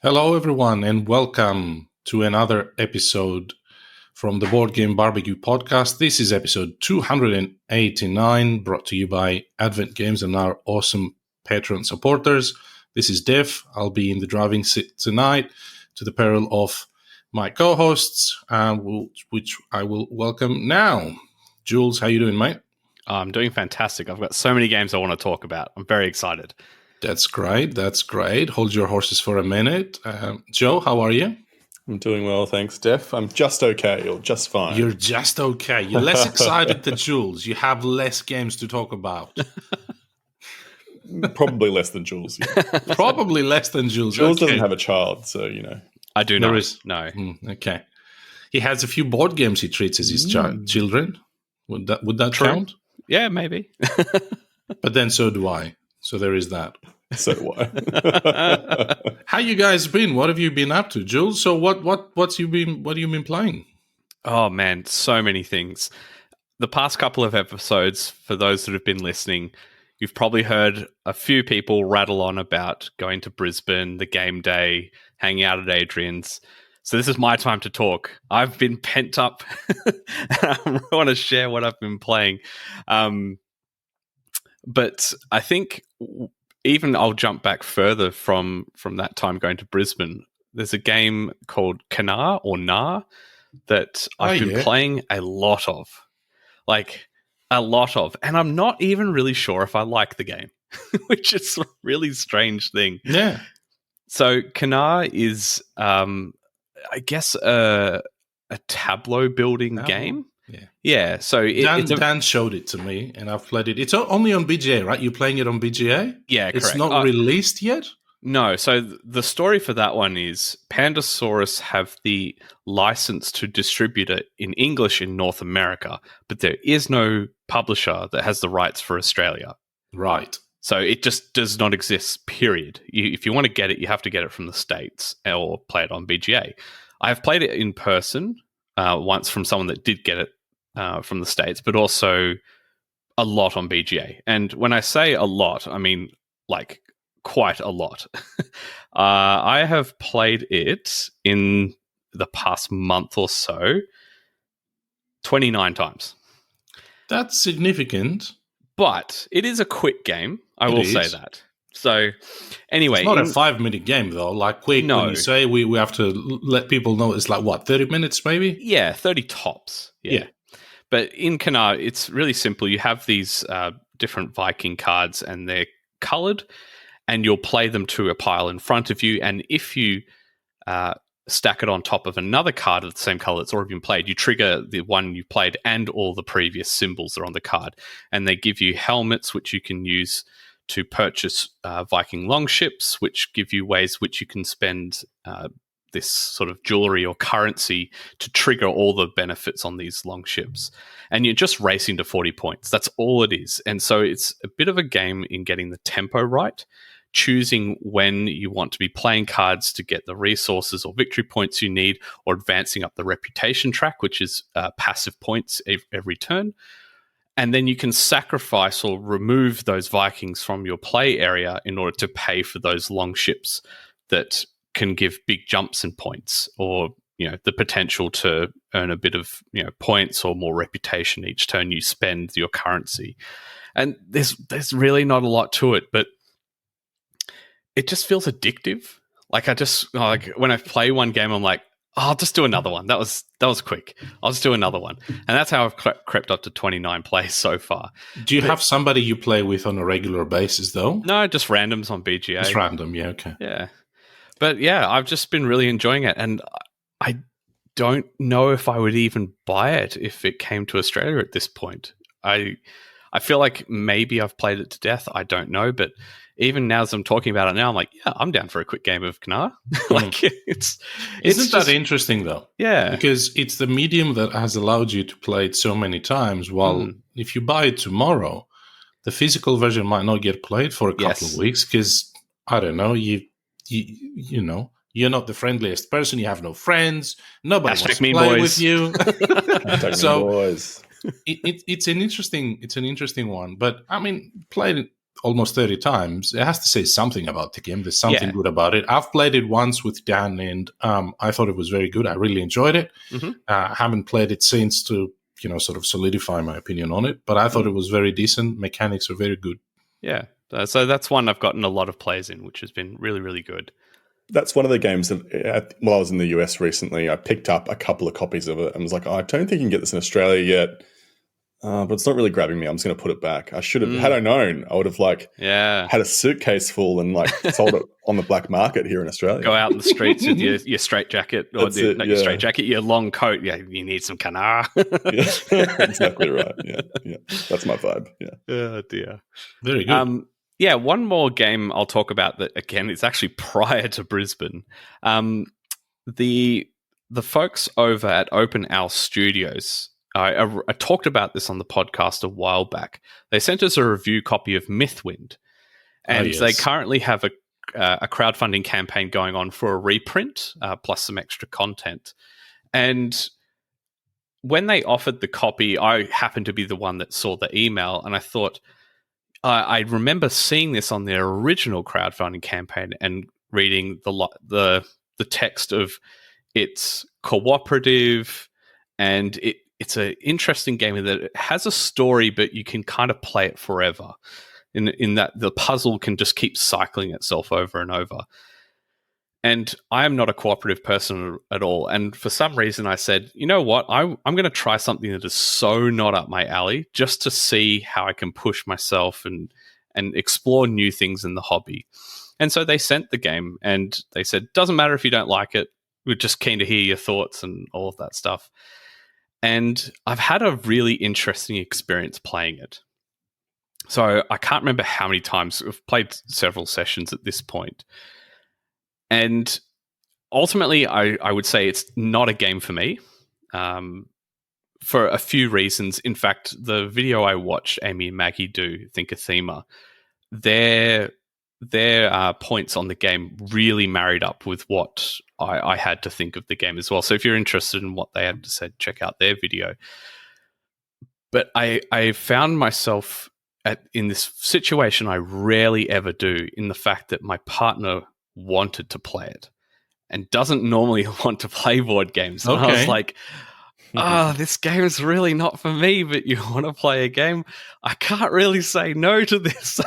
Hello, everyone, and welcome to another episode from the Board Game BBQ Podcast. This is episode 289, brought to you by Advent Games and our awesome Patreon supporters. This is Dev. I'll be in the driving seat tonight to the peril of my co-hosts, which I will welcome now. Jules, how you doing, mate? I'm doing fantastic. I've got so many games I want to talk about. I'm very excited. That's great. That's great. Hold your horses for a minute. Joe, how are you? I'm doing well, thanks, Def. I'm just okay, or just fine. You're just okay. You're less excited than Jules. You have less games to talk about. Probably less than Jules. Yeah. Probably less than Jules. Jules doesn't have a child, so, you know. I do There not. is. No. Okay. He has a few board games he treats as his children. Would that True. count? Yeah, maybe. But then so do I. So there is that. So why? How you guys been? What have you been up to, Jules? So what have you been playing? Oh, man, so many things. The past couple of episodes, for those that have been listening, you've probably heard a few people rattle on about going to Brisbane, the game day, hanging out at Adrian's. So this is my time to talk. I've been pent up. I want to share what I've been playing. But I think even I'll jump back further from that time going to Brisbane. There's a game called Knarr or Knarr that I've been playing a lot of. And I'm not even really sure if I like the game, which is a really strange thing. Yeah. So Knarr is, I guess, a tableau building game. Yeah. So Dan showed it to me, and I've played it. It's only on BGA, right? You're playing it on BGA? Yeah, correct. It's not released yet? No. So the story for that one is Pandasaurus have the license to distribute it in English in North America, but there is no publisher that has the rights for Australia. Right. So it just does not exist, period. If you want to get it, you have to get it from the States or play it on BGA. I've played it in person once from someone that did get it from the States, but also a lot on BGA. And when I say a lot, I mean like quite a lot. I have played it in the past month or so 29 times. That's significant. But it is a quick game. I will say that. So, anyway. It's not a 5-minute game, though. Like, quick, no. When you say we have to let people know, it's like, what, 30 minutes maybe? Yeah, 30 tops. Yeah. But in Knarr, it's really simple. You have these different Viking cards, and they're coloured, and you'll play them to a pile in front of you. And if you stack it on top of another card of the same colour that's already been played, you trigger the one you played and all the previous symbols that are on the card. And they give you helmets, which you can use to purchase Viking longships, which give you ways which you can spend this sort of jewelry or currency to trigger all the benefits on these longships. And you're just racing to 40 points. That's all it is. And so it's a bit of a game in getting the tempo right, choosing when you want to be playing cards to get the resources or victory points you need, or advancing up the reputation track, which is passive points every turn. And then you can sacrifice or remove those Vikings from your play area in order to pay for those long ships that can give big jumps in points, or the potential to earn a bit of points or more reputation each turn you spend your currency. And there's really not a lot to it, but it just feels addictive. Like when I play one game, I'm like, I'll just do another one. That was quick. I'll just do another one. And that's how I've crept up to 29 plays so far. Do you have somebody you play with on a regular basis, though? No, just randoms on BGA. Just random, yeah, okay. Yeah. But yeah, I've just been really enjoying it. And I don't know if I would even buy it if it came to Australia at this point. I feel like maybe I've played it to death. I don't know. But even now as I'm talking about it now, I'm like, yeah, I'm down for a quick game of Knarr. Isn't that interesting, though? Yeah. Because it's the medium that has allowed you to play it so many times. While if you buy it tomorrow, the physical version might not get played for a couple of weeks because, I don't know, you know, you're not the friendliest person. You have no friends. Nobody wants to play with you. So boys. It's an interesting one. But I mean, played almost 30 times, it has to say something about the game. There's something good about it. I've played it once with Dan, and I thought it was very good. I really enjoyed it. Haven't played it since to, sort of solidify my opinion on it, but I thought it was very decent. Mechanics are very good. Yeah. So that's one I've gotten a lot of plays in, which has been really, really good. That's one of the games that, while I was in the US recently, I picked up a couple of copies of it and was like, I don't think you can get this in Australia yet. But it's not really grabbing me. I'm just going to put it back. I should have, had I known, I would have had a suitcase full and sold it on the black market here in Australia. Go out in the streets with your straight jacket, or your straight jacket, your long coat. Yeah, you need some Knarr. Exactly right. Yeah, that's my vibe. Yeah. Oh dear. Very good. One more game I'll talk about that again. It's actually prior to Brisbane. The folks over at Open Owl Studios. I talked about this on the podcast a while back. They sent us a review copy of Mythwind, and they currently have a crowdfunding campaign going on for a reprint plus some extra content. And when they offered the copy, I happened to be the one that saw the email, and I thought, I remember seeing this on their original crowdfunding campaign and reading the text of it's cooperative, and it's an interesting game in that it has a story, but you can kind of play it forever. In that the puzzle can just keep cycling itself over and over. And I am not a cooperative person at all. And for some reason, I said, you know what? I'm going to try something that is so not up my alley, just to see how I can push myself and explore new things in the hobby. And so they sent the game, and they said, doesn't matter if you don't like it. We're just keen to hear your thoughts and all of that stuff. And I've had a really interesting experience playing it. So I can't remember how many times. We've played several sessions at this point. And ultimately, I would say it's not a game for me for a few reasons. In fact, the video I watched Amy and Maggie do, Thinkathema, their points on the game really married up with what I had to think of the game as well. So if you're interested in what they had to say, check out their video. But I found myself in this situation I rarely ever do, in the fact that my partner wanted to play it and doesn't normally want to play board games. And I was like, this game is really not for me, but you want to play a game? I can't really say no to this.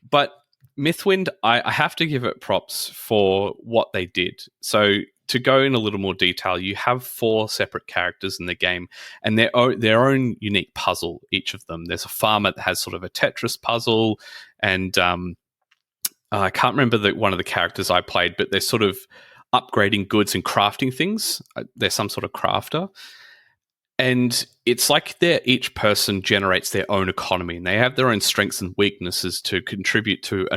But Mythwind, I have to give it props for what they did. So to go in a little more detail, you have 4 separate characters in the game and their own unique puzzle, each of them. There's a farmer that has sort of a Tetris puzzle, and I can't remember one of the characters I played, but they're sort of upgrading goods and crafting things. They're some sort of crafter. And it's like each person generates their own economy, and they have their own strengths and weaknesses to contribute to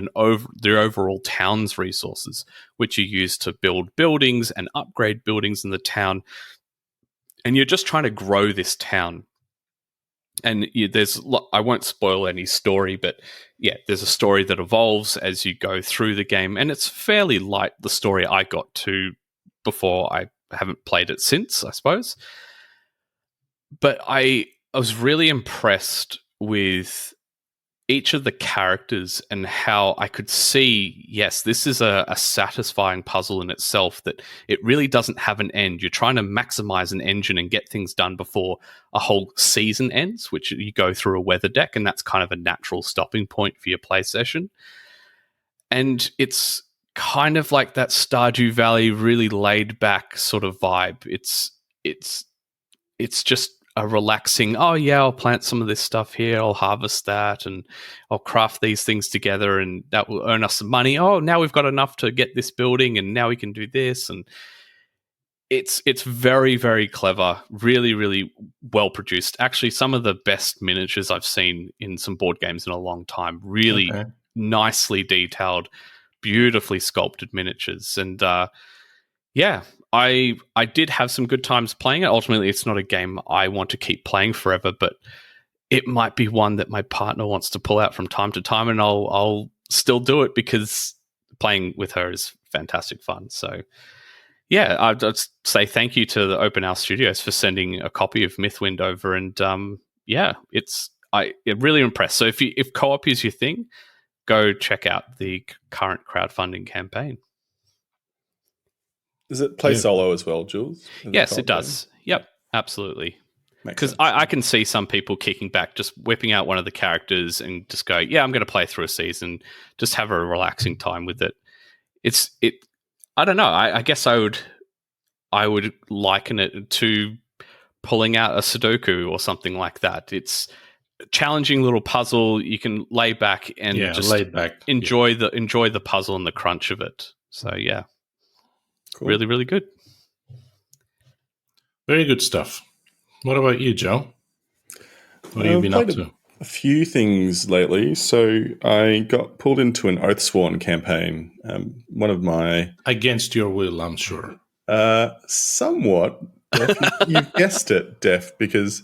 their overall town's resources, which are used to build buildings and upgrade buildings in the town. And you're just trying to grow this town. And I won't spoil any story, but there's a story that evolves as you go through the game, and it's fairly light, the story I got to before. I haven't played it since, I suppose. But I was really impressed with each of the characters and how I could see, yes, this is a satisfying puzzle in itself, that it really doesn't have an end. You're trying to maximize an engine and get things done before a whole season ends, which you go through a weather deck, and that's kind of a natural stopping point for your play session. And it's kind of like that Stardew Valley, really laid back sort of vibe. It's just a relaxing, I'll plant some of this stuff here, I'll harvest that, and I'll craft these things together, and that will earn us some money. Now we've got enough to get this building, and now we can do this. And it's very, very clever, really, really well produced. Actually, some of the best miniatures I've seen in some board games in a long time. Really nicely detailed, beautifully sculpted miniatures. And I did have some good times playing it. Ultimately, it's not a game I want to keep playing forever, but it might be one that my partner wants to pull out from time to time, and I'll still do it because playing with her is fantastic fun. So, I'd just say thank you to the Open Owl Studios for sending a copy of Mythwind over, and really impressed. So if co-op is your thing, go check out the current crowdfunding campaign. Does it play solo as well, Jules? Yes, it does. Yep, absolutely. Because I can see some people kicking back, just whipping out one of the characters and just go, yeah, I'm going to play through a season, just have a relaxing time with it. I don't know. I guess I would liken it to pulling out a Sudoku or something like that. It's a challenging little puzzle. You can lay back and enjoy the puzzle and the crunch of it. So yeah, cool. Really, really good. Very good stuff. What about you, Joe? What have you been up to? A few things lately. So I got pulled into an Oathsworn campaign. One of my... Against your will, I'm sure. Somewhat. You've guessed it, Def, because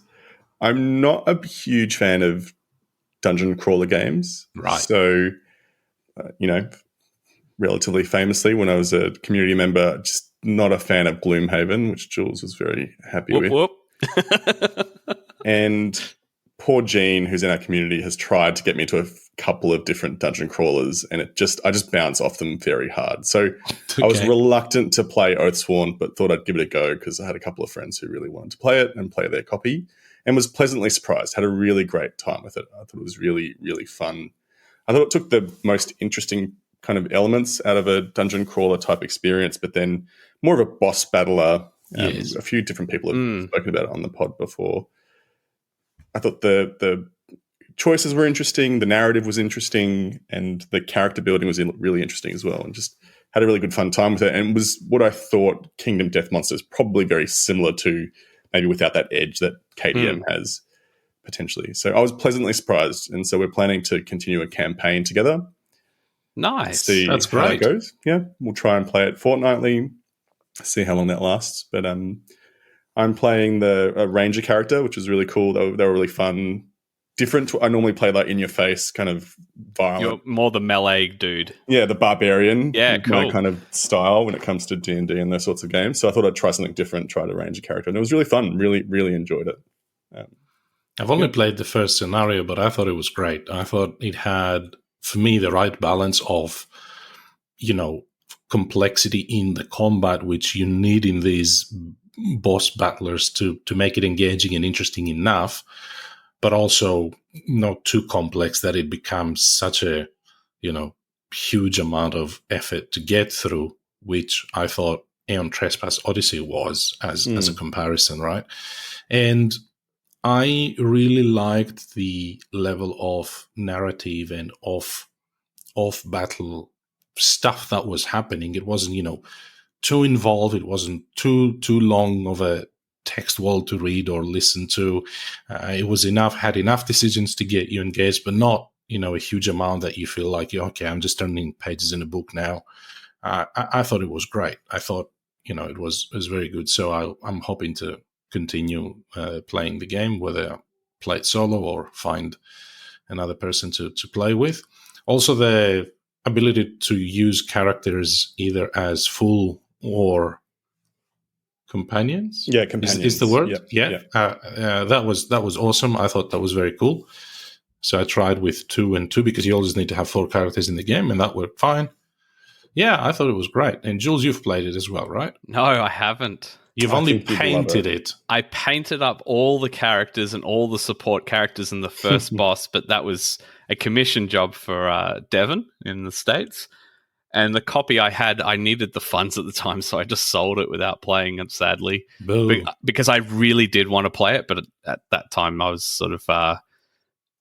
I'm not a huge fan of dungeon crawler games. Right. So, relatively famously, when I was a community member, just not a fan of Gloomhaven, which Jules was very happy with. Whoop. And poor Jean, who's in our community, has tried to get me to a couple of different dungeon crawlers, and I just bounce off them very hard. So okay. I was reluctant to play Oathsworn, but thought I'd give it a go because I had a couple of friends who really wanted to play it and play their copy, and was pleasantly surprised. Had a really great time with it. I thought it was really, really fun. I thought it took the most interesting kind of elements out of a dungeon crawler type experience, but then more of a boss battler. Yes. A few different people have spoken about it on the pod before. I thought the choices were interesting, the narrative was interesting, and the character building was really interesting as well, and just had a really good fun time with it, and was what I thought Kingdom Death Monsters, probably very similar to, maybe without that edge that KDM has potentially. So I was pleasantly surprised, and so we're planning to continue a campaign together. Nice. See That's how great. it goes. Yeah, we'll try and play it fortnightly, see how long that lasts. But I'm playing a ranger character, which is really cool. They were really fun. Different to I normally play like in your face, kind of violent. You're more the melee dude. Yeah, the barbarian. Yeah, cool. My kind of style when it comes to D&D and those sorts of games. So I thought I'd try something different, try the ranger character. And it was really fun. Really, really enjoyed it. I've only played the first scenario, but I thought it was great. I thought it had, for me, the right balance of, complexity in the combat, which you need in these boss battlers to make it engaging and interesting enough, but also not too complex that it becomes such a, huge amount of effort to get through, which I thought Aeon Trespass Odyssey was as a comparison, right? And I really liked the level of narrative and off-battle stuff that was happening. It wasn't, too involved. It wasn't too long of a text wall to read or listen to. It was had enough decisions to get you engaged, but not, a huge amount that you feel like, okay, I'm just turning pages in a book now. I thought it was great. I thought, it was very good. So I'm hoping to continue playing the game, whether I play it solo or find another person to play with. Also, the ability to use characters either as full or companions. Yeah, companions is the word. Yep. Yeah. That was awesome. I thought that was very cool. So I tried with 2 and 2 because you always need to have 4 characters in the game, and that worked fine. Yeah, I thought it was great. And Jules, you've played it as well, right? No, I haven't. You've only painted it. I painted up all the characters and all the support characters in the first boss, but that was a commission job for Devon in the States. And the copy I had, I needed the funds at the time, so I just sold it without playing it, sadly. Because I really did want to play it, but at that time I was sort of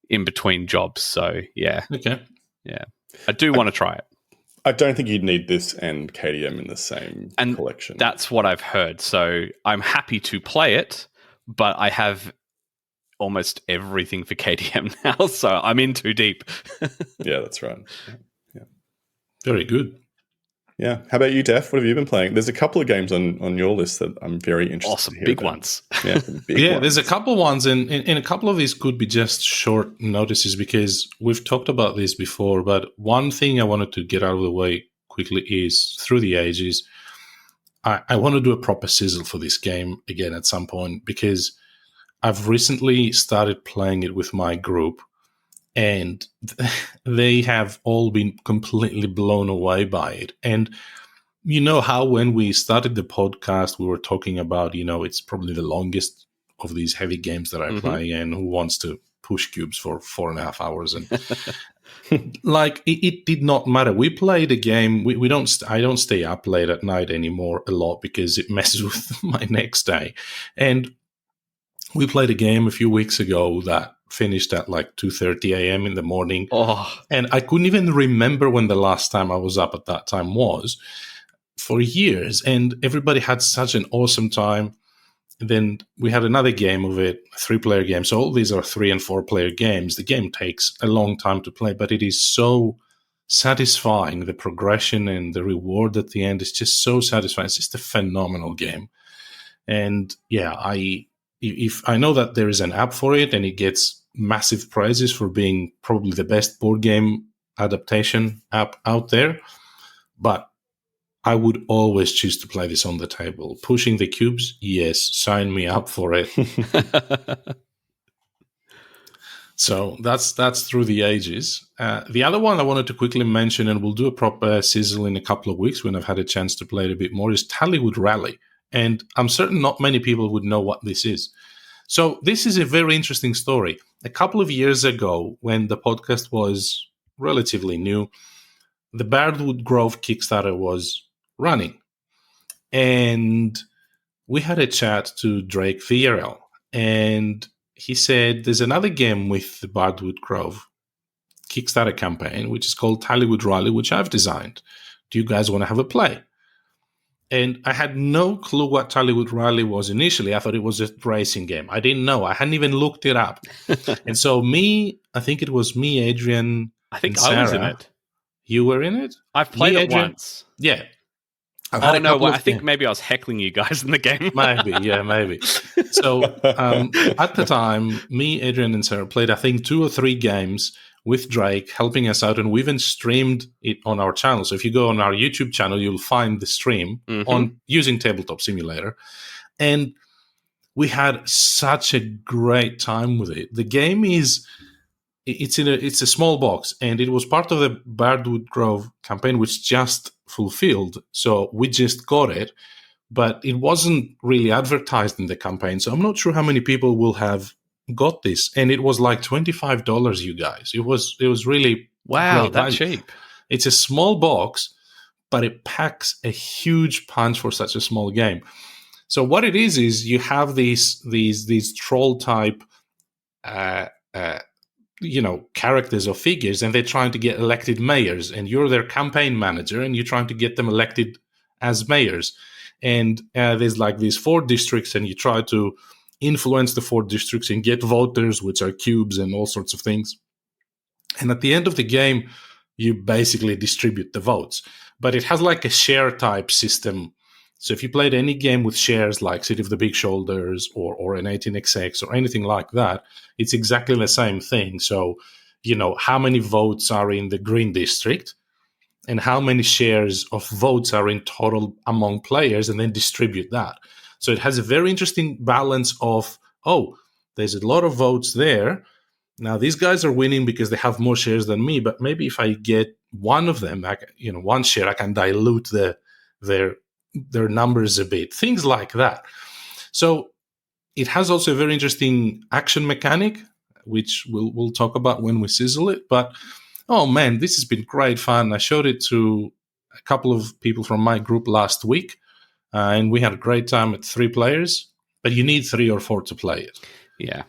in between jobs. So, yeah. Okay. Yeah. I do want to try it. I don't think you'd need this and KDM in the same collection. That's what I've heard. So I'm happy to play it, but I have almost everything for KDM now, so I'm in too deep. Yeah, that's right. Yeah. Very good. Yeah. How about you, Def? What have you been playing? There's a couple of games on your list that I'm very interested awesome, to hear big about. Ones. Yeah, ones. There's a couple ones, and a couple of these could be just short notices because we've talked about this before, but one thing I wanted to get out of the way quickly is, through the ages, I want to do a proper sizzle for this game again at some point, because I've recently started playing it with my group, and they have all been completely blown away by it. And you know how when we started the podcast, we were talking about, it's probably the longest of these heavy games that I play, and who wants to push cubes for 4.5 hours? And like, it did not matter. We played a game. I don't stay up late at night anymore a lot because it messes with my next day. And we played a game a few weeks ago that finished at like 2:30 a.m. in the morning. And I couldn't even remember when the last time I was up at that time was for years. And everybody had such an awesome time. And then we had another game of it, a 3-player game. So all these are 3- and 4-player games. The game takes a long time to play, but it is so satisfying. The progression and the reward at the end is just so satisfying. It's just a phenomenal game. And yeah, if I know that there is an app for it and it gets massive prizes for being probably the best board game adaptation app out there, but I would always choose to play this on the table. Pushing the cubes, yes, sign me up for it. So that's through the ages. The other one I wanted to quickly mention, and we'll do a proper sizzle in a couple of weeks when I've had a chance to play it a bit more, is Tallywood Rally. And I'm certain not many people would know what this is. So this is a very interesting story. A couple of years ago, when the podcast was relatively new, the Bardwood Grove Kickstarter was running. And we had a chat to Drake VRL. And he said, there's another game with the Bardwood Grove Kickstarter campaign, which is called Tallywood Rally, which I've designed. Do you guys want to have a play? And I had no clue what Tallywood Rally was initially. I thought it was a racing game. I didn't know. I hadn't even looked it up. And so I think it was me, Adrian, I think and Sarah. I was in it. You were in it? I've played it once. Yeah. I think maybe I was heckling you guys in the game. Maybe. So at the time, me, Adrian, and Sarah played, I think, 2 or 3 games with Drake, helping us out, and we even streamed it on our channel. So if you go on our YouTube channel, you'll find the stream on using Tabletop Simulator. And we had such a great time with it. The game it's a small box, and it was part of the Bardwood Grove campaign, which just fulfilled. So we just got it, but it wasn't really advertised in the campaign. So I'm not sure how many people will have got this. And it was like $25, you guys. It was really that cheap. It's a small box, but it packs a huge punch for such a small game. So what it is you have these troll type characters or figures, and they're trying to get elected mayors, and you're their campaign manager, and you're trying to get them elected as mayors. And there's like these 4 districts, and you try to influence the 4 districts and get voters, which are cubes and all sorts of things. And at the end of the game, you basically distribute the votes. But it has like a share type system. So if you played any game with shares like City of the Big Shoulders or an 18XX or anything like that, it's exactly the same thing. So, how many votes are in the green district and how many shares of votes are in total among players, and then distribute that. So it has a very interesting balance of, there's a lot of votes there. Now these guys are winning because they have more shares than me, but maybe if I get one of them, one share, I can dilute their numbers a bit. Things like that. So it has also a very interesting action mechanic, which we'll talk about when we sizzle it. But, oh man, this has been great fun. I showed it to a couple of people from my group last week. And we had a great time at 3 players, but you need 3 or 4 to play it. Yeah.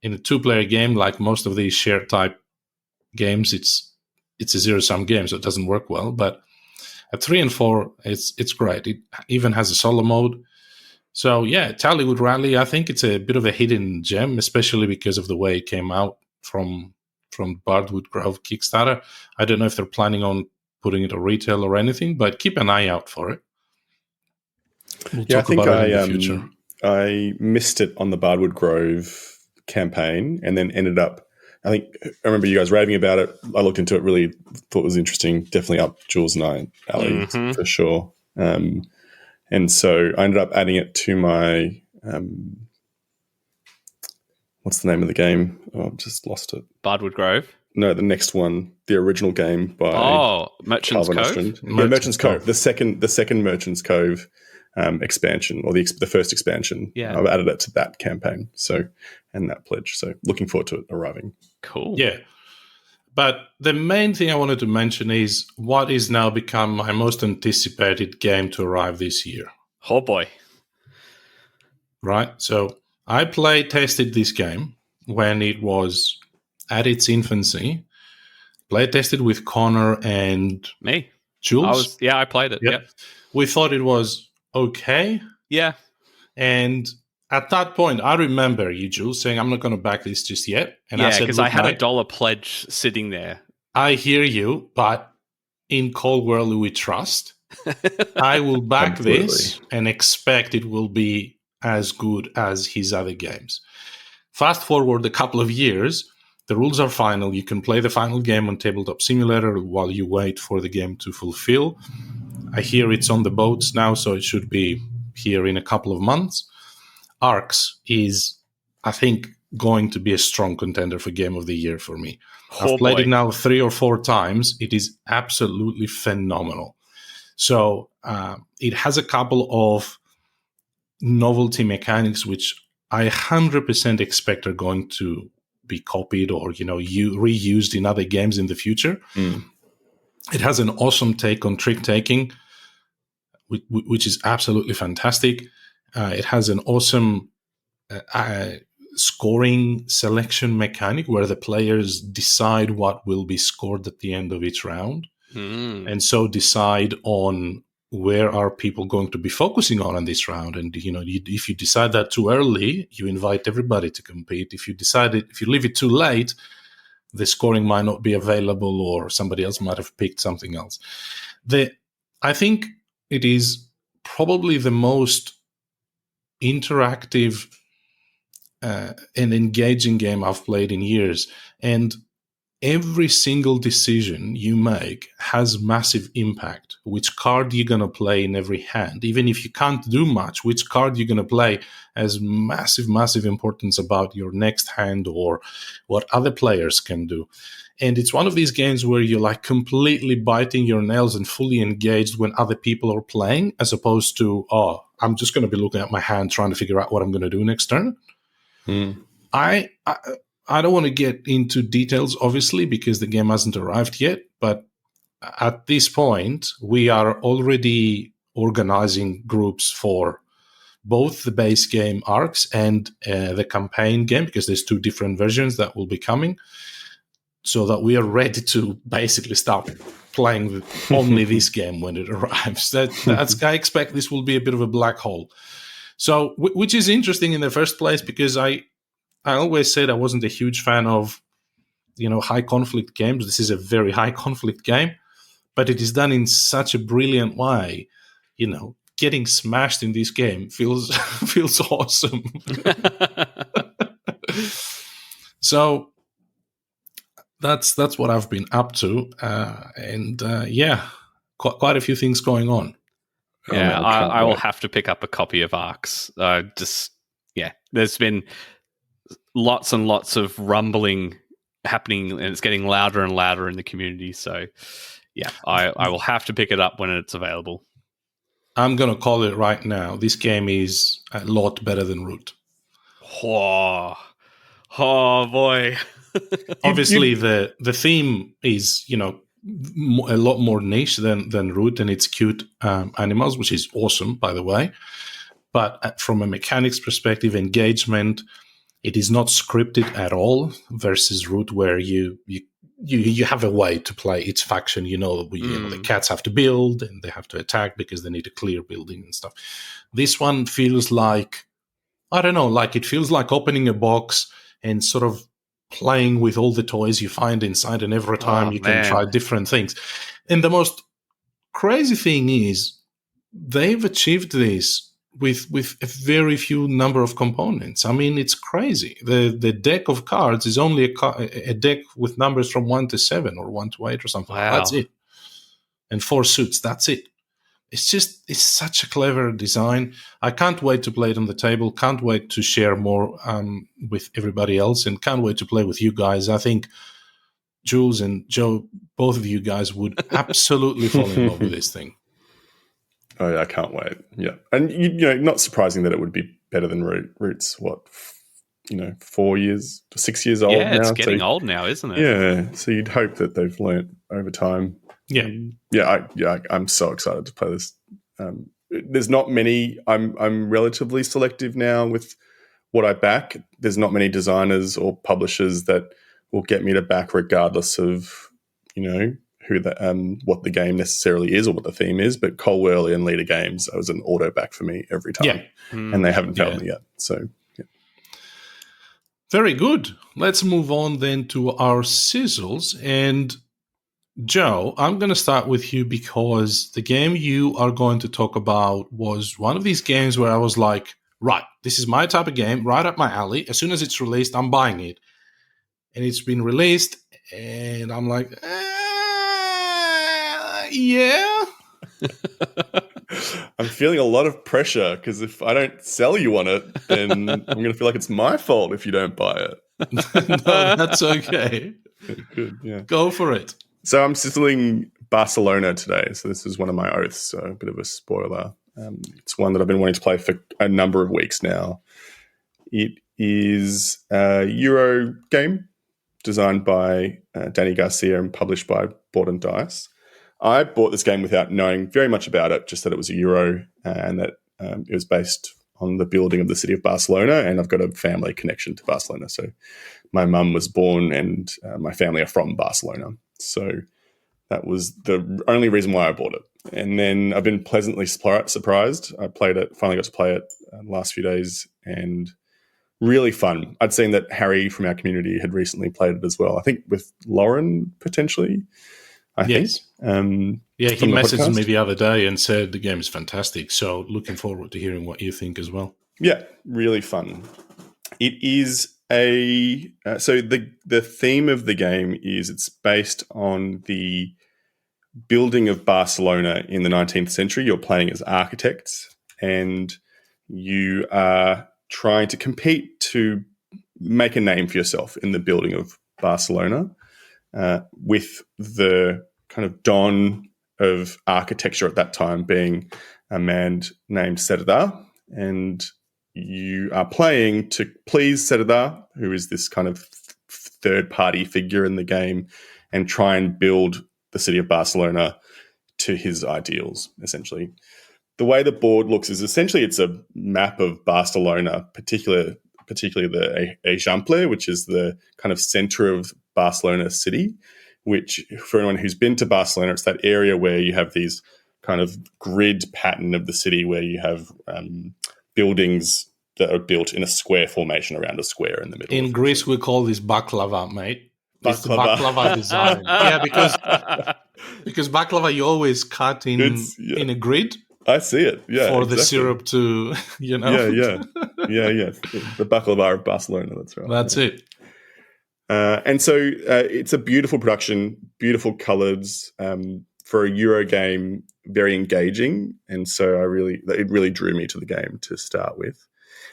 In a 2-player game, like most of these share type games, it's a zero-sum game, so it doesn't work well. But at 3 and 4, it's great. It even has a solo mode. So yeah, Tallywood Rally, I think it's a bit of a hidden gem, especially because of the way it came out from Bardwood Grove Kickstarter. I don't know if they're planning on putting it on retail or anything, but keep an eye out for it. We'll talk about it in the future. I missed it on the Bardwood Grove campaign, and then ended up, I remember you guys raving about it. I looked into it, really thought it was interesting. Definitely up Jules and I alley for sure. And so I ended up adding it to my what's the name of the game? Oh, I've just lost it. Bardwood Grove. No, the next one, the original game by Merchant's Calvin Cove. Ostrand. Merchant's Cove. The second Merchant's Cove expansion, or the first expansion. Yeah. I've added it to that campaign. So, and that pledge. So, looking forward to it arriving. Cool. Yeah. But the main thing I wanted to mention is what is now become my most anticipated game to arrive this year. Oh boy. Right? So I tested this game when it was at its infancy. Tested with Connor and me. Jules. I played it. Yep. Yep. We thought it was okay. Yeah. And at that point, I remember you, Jules, saying, I'm not going to back this just yet. And I said, because I had $1 pledge sitting there. I hear you, but in Cold World we trust. I will back this and expect it will be as good as his other games. Fast forward a couple of years, the rules are final. You can play the final game on Tabletop Simulator while you wait for the game to fulfill. I hear it's on the boats now, so it should be here in a couple of months. Arcs is, I think, going to be a strong contender for Game of the Year for me. I've played it now 3 or 4 times. It is absolutely phenomenal. So it has a couple of novelty mechanics which I 100% expect are going to be copied or reused in other games in the future. It has an awesome take on trick taking, which is absolutely fantastic. It has an awesome scoring selection mechanic where the players decide what will be scored at the end of each round, and so decide on where are people going to be focusing on in this round. And if you decide that too early, you invite everybody to compete. If you leave it too late, the scoring might not be available, or somebody else might have picked something else. I think it is probably the most interactive and engaging game I've played in years. And every single decision you make has massive impact. Which card you're going to play in every hand, even if you can't do much, which card you're going to play has massive, massive importance about your next hand or what other players can do. And it's one of these games where you're like completely biting your nails and fully engaged when other people are playing, as opposed to, I'm just going to be looking at my hand trying to figure out what I'm going to do next turn. I don't want to get into details, obviously, because the game hasn't arrived yet. But at this point, we are already organizing groups for both the base game Arcs and the campaign game, because there's 2 different versions that will be coming, so that we are ready to basically start playing only this game when it arrives. I expect this will be a bit of a black hole. So, which is interesting in the first place, because I always said I wasn't a huge fan of, high conflict games. This is a very high conflict game, but it is done in such a brilliant way. Getting smashed in this game feels awesome. So that's what I've been up to, and quite a few things going on. Yeah, I will have to pick up a copy of Arcs. There's been lots and lots of rumbling happening, and it's getting louder and louder in the community. So, I will have to pick it up when it's available. I'm going to call it right now. This game is a lot better than Root. Oh boy. Obviously, the theme is, a lot more niche than Root, and it's cute animals, which is awesome, by the way. But from a mechanics perspective, engagement, it is not scripted at all, versus Root, where you have a way to play each faction. The cats have to build and they have to attack because they need to clear building and stuff. This one feels like, it feels like opening a box and sort of playing with all the toys you find inside, and every time can try different things. And the most crazy thing is they've achieved this with a very few number of components. I mean, it's crazy. The deck of cards is only a deck with numbers from 1 to 7 or 1 to 8 or something. Wow. That's it. And 4 suits, that's it. it's such a clever design. I can't wait to play it on the table. Can't wait to share more with everybody else, and can't wait to play with you guys. I think Jules and Joe, both of you guys would absolutely fall in love with this thing. Oh yeah, I can't wait. Yeah, and you know, not surprising that it would be better than Roots. What, 4 years, 6 years old now? Yeah, it's getting old now, isn't it? Yeah, so you'd hope that they've learnt over time. Yeah, I'm so excited to play this. There's not many. I'm relatively selective now with what I back. There's not many designers or publishers that will get me to back, regardless of who what the game necessarily is or what the theme is. But Cole Worley and Leader Games was an auto back for me every time, and they haven't failed me yet. So. Very good. Let's move on then to our sizzles. And Joe, I'm going to start with you because the game you are going to talk about was one of these games where I was like, right, this is my type of game, right up my alley. As soon as it's released, I'm buying it. And it's been released, and I'm like, yeah. I'm feeling a lot of pressure because if I don't sell you on it, then I'm going to feel like it's my fault if you don't buy it. No, that's okay. Good, yeah. Go for it. So I'm sizzling Barcelona today. So this is one of my oaths, so a bit of a spoiler. It's one that I've been wanting to play for a number of weeks now. It is a Euro game designed by Danny Garcia and published by Board Dice. I bought this game without knowing very much about it, just that it was a Euro and that it was based on the building of the city of Barcelona, and I've got a family connection to Barcelona. So my mum was born and my family are from Barcelona. So that was the only reason why I bought it. And then I've been pleasantly surprised. I played it, finally got to play it the last few days, and really fun. I'd seen that Harry from our community had recently played it as well. I think with Lauren, potentially. I think. Yeah, he messaged me the other day and said the game is fantastic. So looking forward to hearing what you think as well. Yeah, really fun. It is so the theme of the game is it's based on the building of Barcelona in the 19th century. You're playing as architects and you are trying to compete to make a name for yourself in the building of Barcelona. With the kind of don of architecture at that time being a man named Cerdà, and you are playing to please Cerdà, who is this kind of third-party figure in the game, and try and build the city of Barcelona to his ideals, essentially. The way the board looks is essentially it's a map of Barcelona, particularly the Eixample, which is the kind of center of Barcelona city, which for anyone who's been to Barcelona, it's that area where you have these kind of grid pattern of the city where you have buildings that are built in a square formation around a square in the middle. In Greece, we call this baklava, mate. It's the Baklava. baklava design. Yeah, because baklava you always cut in a grid. I see it. Yeah, for the syrup to, Yeah. The baklava of Barcelona. That's right. That's it. And so it's a beautiful production, beautiful colours for a Euro game, very engaging. And so it really drew me to the game to start with.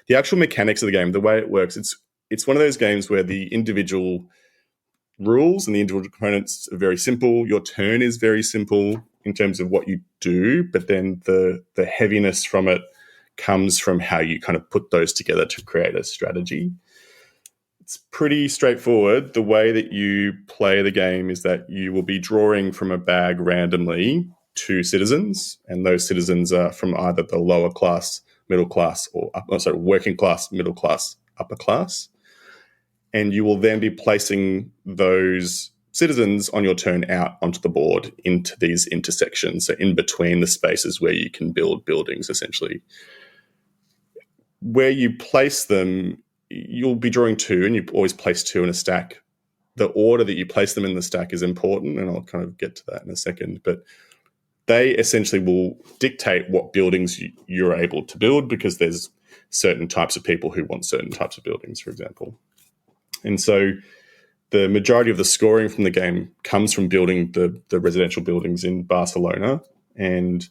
The actual mechanics of the game, the way it works, it's one of those games where the individual rules and the individual components are very simple. Your turn is very simple in terms of what you do, but then the heaviness from it comes from how you kind of put those together to create a strategy. It's pretty straightforward. The way that you play the game is that you will be drawing from a bag randomly 2 citizens, and those citizens are from either the lower class, middle class, or working class, middle class, upper class. And you will then be placing those citizens on your turn out onto the board into these intersections, so in between the spaces where you can build buildings, essentially. Where you place them, you'll be drawing 2, and you always place 2 in a stack. The order that you place them in the stack is important, and I'll kind of get to that in a second. But they essentially will dictate what buildings you're able to build, because there's certain types of people who want certain types of buildings, for example. And so the majority of the scoring from the game comes from building the residential buildings in Barcelona. And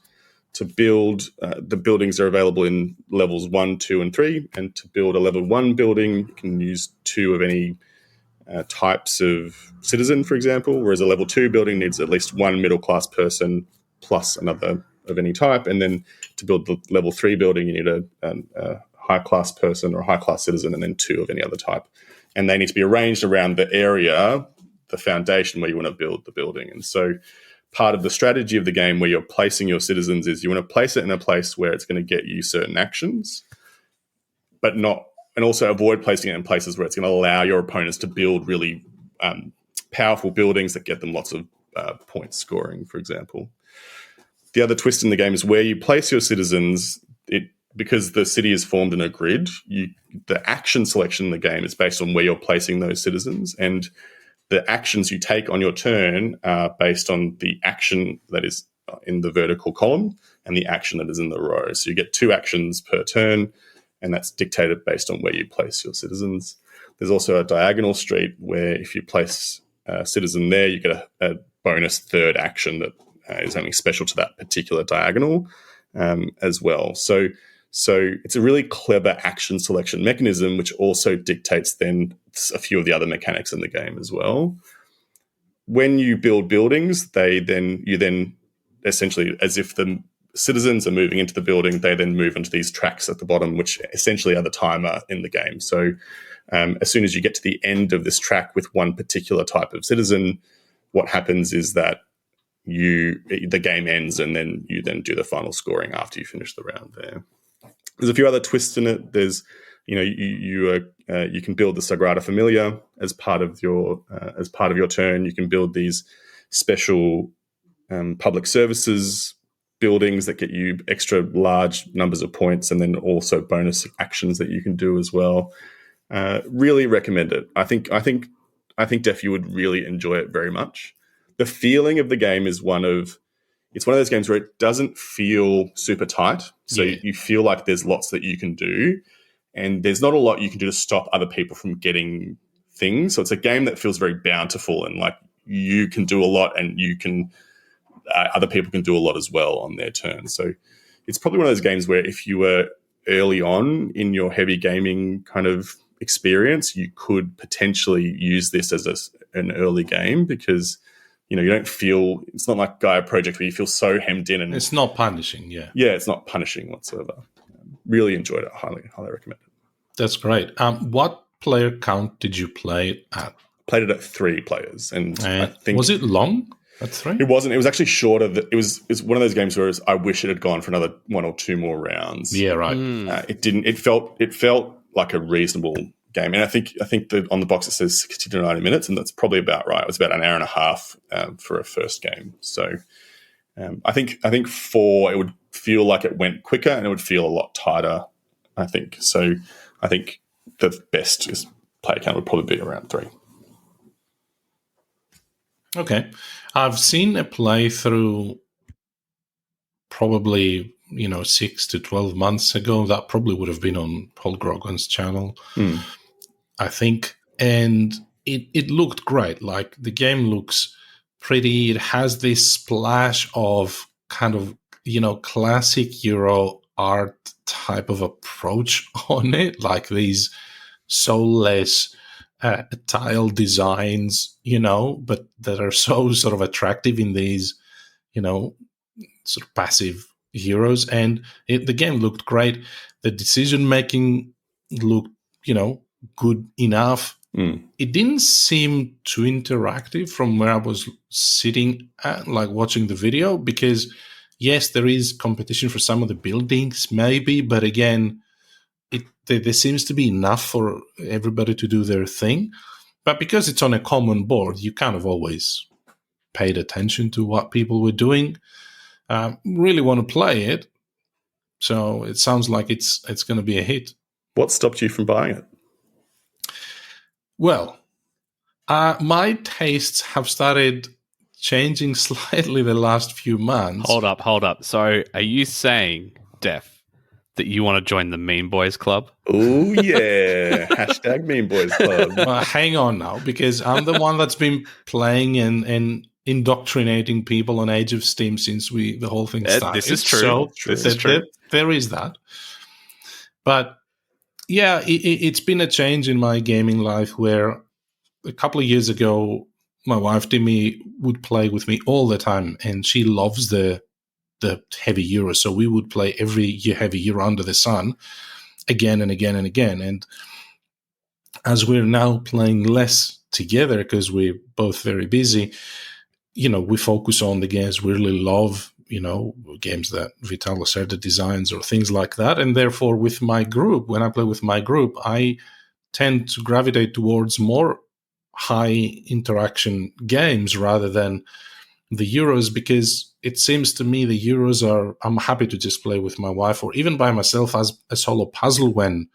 To build, the buildings are available in levels 1, 2, and 3. And to build a level 1 building, you can use 2 of any types of citizen, for example, whereas a level 2 building needs at least 1 middle-class person plus another of any type. And then to build the level 3 building, you need a high-class person or a high-class citizen and then 2 of any other type. And they need to be arranged around the area, the foundation where you want to build the building. And so part of the strategy of the game where you're placing your citizens is you want to place it in a place where it's going to get you certain actions, but not, and also avoid placing it in places where it's going to allow your opponents to build really powerful buildings that get them lots of point scoring, for example. The other twist in the game is where you place your citizens, because the city is formed in a grid, the action selection in the game is based on where you're placing those citizens, and the actions you take on your turn are based on the action that is in the vertical column and the action that is in the row. So you get 2 actions per turn, and that's dictated based on where you place your citizens. There's also a diagonal street where if you place a citizen there, you get a bonus 3rd action that is only special to that particular diagonal as well. So it's a really clever action selection mechanism, which also dictates then a few of the other mechanics in the game as well. When you build buildings, you then essentially, as if the citizens are moving into the building, they then move into these tracks at the bottom, which essentially are the timer in the game. So as soon as you get to the end of this track with one particular type of citizen, what happens is that the game ends, and then you then do the final scoring after you finish the round there. There's a few other twists in it. There's, you can build the Sagrada Familia as part of your turn. You can build these special public services buildings that get you extra large numbers of points, and then also bonus actions that you can do as well. Really recommend it. I think Def, you would really enjoy it very much. The feeling of the game is it's one of those games where it doesn't feel super tight. So you feel like there's lots that you can do, and there's not a lot you can do to stop other people from getting things. So it's a game that feels very bountiful, and like you can do a lot, and you can other people can do a lot as well on their turn. So it's probably one of those games where if you were early on in your heavy gaming kind of experience, you could potentially use this as an early game, because you don't feel, it's not like Gaia Project where you feel so hemmed in, and it's not punishing. Yeah, it's not punishing whatsoever. Really enjoyed it. Highly recommend it. That's great. What player count did you play it at? Played it at 3 players, and I think, was it long at 3? It wasn't. It was actually shorter. It's one of those games where I wish it had gone for another 1 or 2 more rounds. Yeah, right. It didn't. It felt like a reasonable game, and I think that on the box it says 60 to 90 minutes, and that's probably about right. It was about an hour and a half for a first game. So I think 4, it would feel like it went quicker, and it would feel a lot tighter, I think. So I think the best player count would probably be around 3. Okay. I've seen a playthrough probably 6 to 12 months ago. That probably would have been on Paul Grogan's channel, I think. And it looked great. Like, the game looks pretty. It has this splash of kind of, classic Euro art type of approach on it, like these soulless tile designs, but that are so sort of attractive in these, sort of passive heroes. And the game looked great. The decision making looked, good enough. It didn't seem too interactive from where I was sitting at, like watching the video, because yes, there is competition for some of the buildings, maybe, but again, there seems to be enough for everybody to do their thing. But because it's on a common board, you kind of always paid attention to what people were doing. Really want to play it, so it sounds like it's going to be a hit. What stopped you from buying it? Well, my tastes have started changing slightly the last few months. Hold up. So are you saying, Def, that you want to join the Mean Boys Club? Oh, yeah. Hashtag Mean Boys Club. Well, hang on now, because I'm the one that's been playing and indoctrinating people on Age of Steam since the whole thing started. This is true. So this is true. There is that. But yeah, it's been a change in my gaming life where a couple of years ago, my wife Demi would play with me all the time, and she loves the heavy Euro. So we would play every heavy Euro under the sun again and again and again. And as we're now playing less together because we're both very busy, we focus on the games we really love, games that Vital Lacerda designs or things like that. And therefore, with my group, when I play with my group, I tend to gravitate towards more high interaction games rather than the Euros, because it seems to me the Euros I'm happy to just play with my wife or even by myself as a solo puzzle when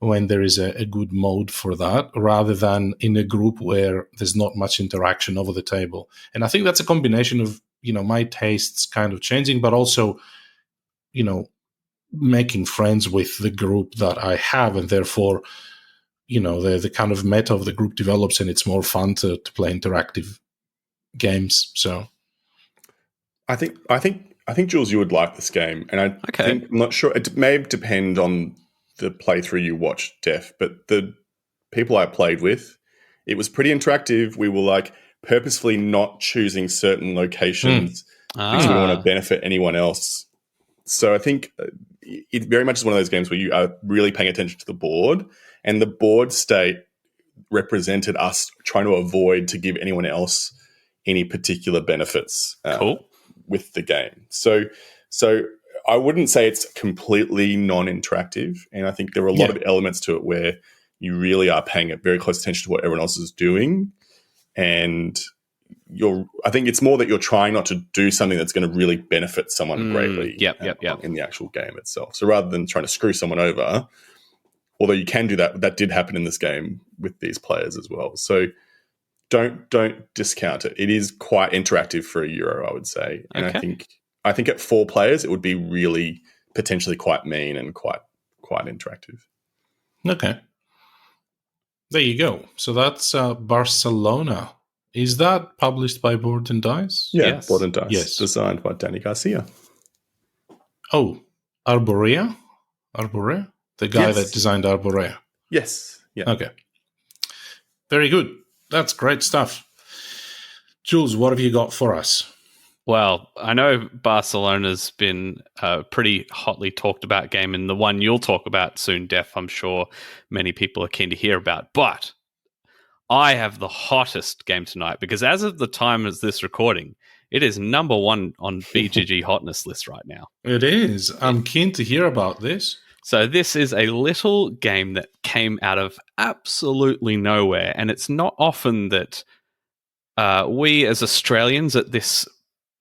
there is a good mode for that, rather than in a group where there's not much interaction over the table. And I think that's a combination of, my tastes kind of changing, but also, making friends with the group that I have, and therefore, the kind of meta of the group develops, and it's more fun to play interactive games. So I think Jules, you would like this game, and I'm not sure. It may depend on the playthrough you watched, Def, but the people I played with, it was pretty interactive. We were purposefully not choosing certain locations because we don't want to benefit anyone else. So I think it very much is one of those games where you are really paying attention to the board, and the board state represented us trying to avoid to give anyone else any particular benefits with the game. So I wouldn't say it's completely non-interactive, and I think there are a lot of elements to it where you really are paying very close attention to what everyone else is doing, and I think it's more that you're trying not to do something that's going to really benefit someone greatly in the actual game itself. So rather than trying to screw someone over, although you can do that did happen in this game with these players as well. So don't discount it. It is quite interactive for a Euro, I would say. And I think at 4 players, it would be really potentially quite mean and quite interactive. Okay. There you go. So that's Barcelona. Is that published by Board and Dice? Yeah, yes. Board and Dice. Yes. Designed by Danny Garcia. Oh, Arborea? The guy that designed Arborea. Yes. Yeah. Okay. Very good. That's great stuff. Jules, what have you got for us? Well, I know Barcelona's been a pretty hotly talked about game, and the one you'll talk about soon, Def, I'm sure many people are keen to hear about. But I have the hottest game tonight because as of the time of this recording, it is number 1 on BGG hotness list right now. It is. I'm keen to hear about this. So this is a little game that came out of absolutely nowhere, and it's not often that we as Australians at this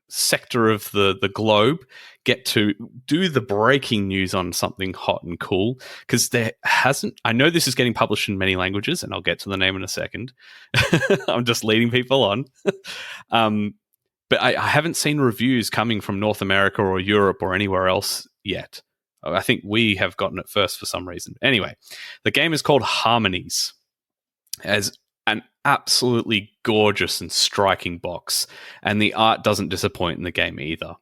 sector of the globe get to do the breaking news on something hot and cool, because I know this is getting published in many languages, and I'll get to the name in a second. I'm just leading people on. But I haven't seen reviews coming from North America or Europe or anywhere else yet. I think we have gotten it first for some reason. Anyway, the game is called Harmonies, as an absolutely gorgeous and striking box, and the art doesn't disappoint in the game either.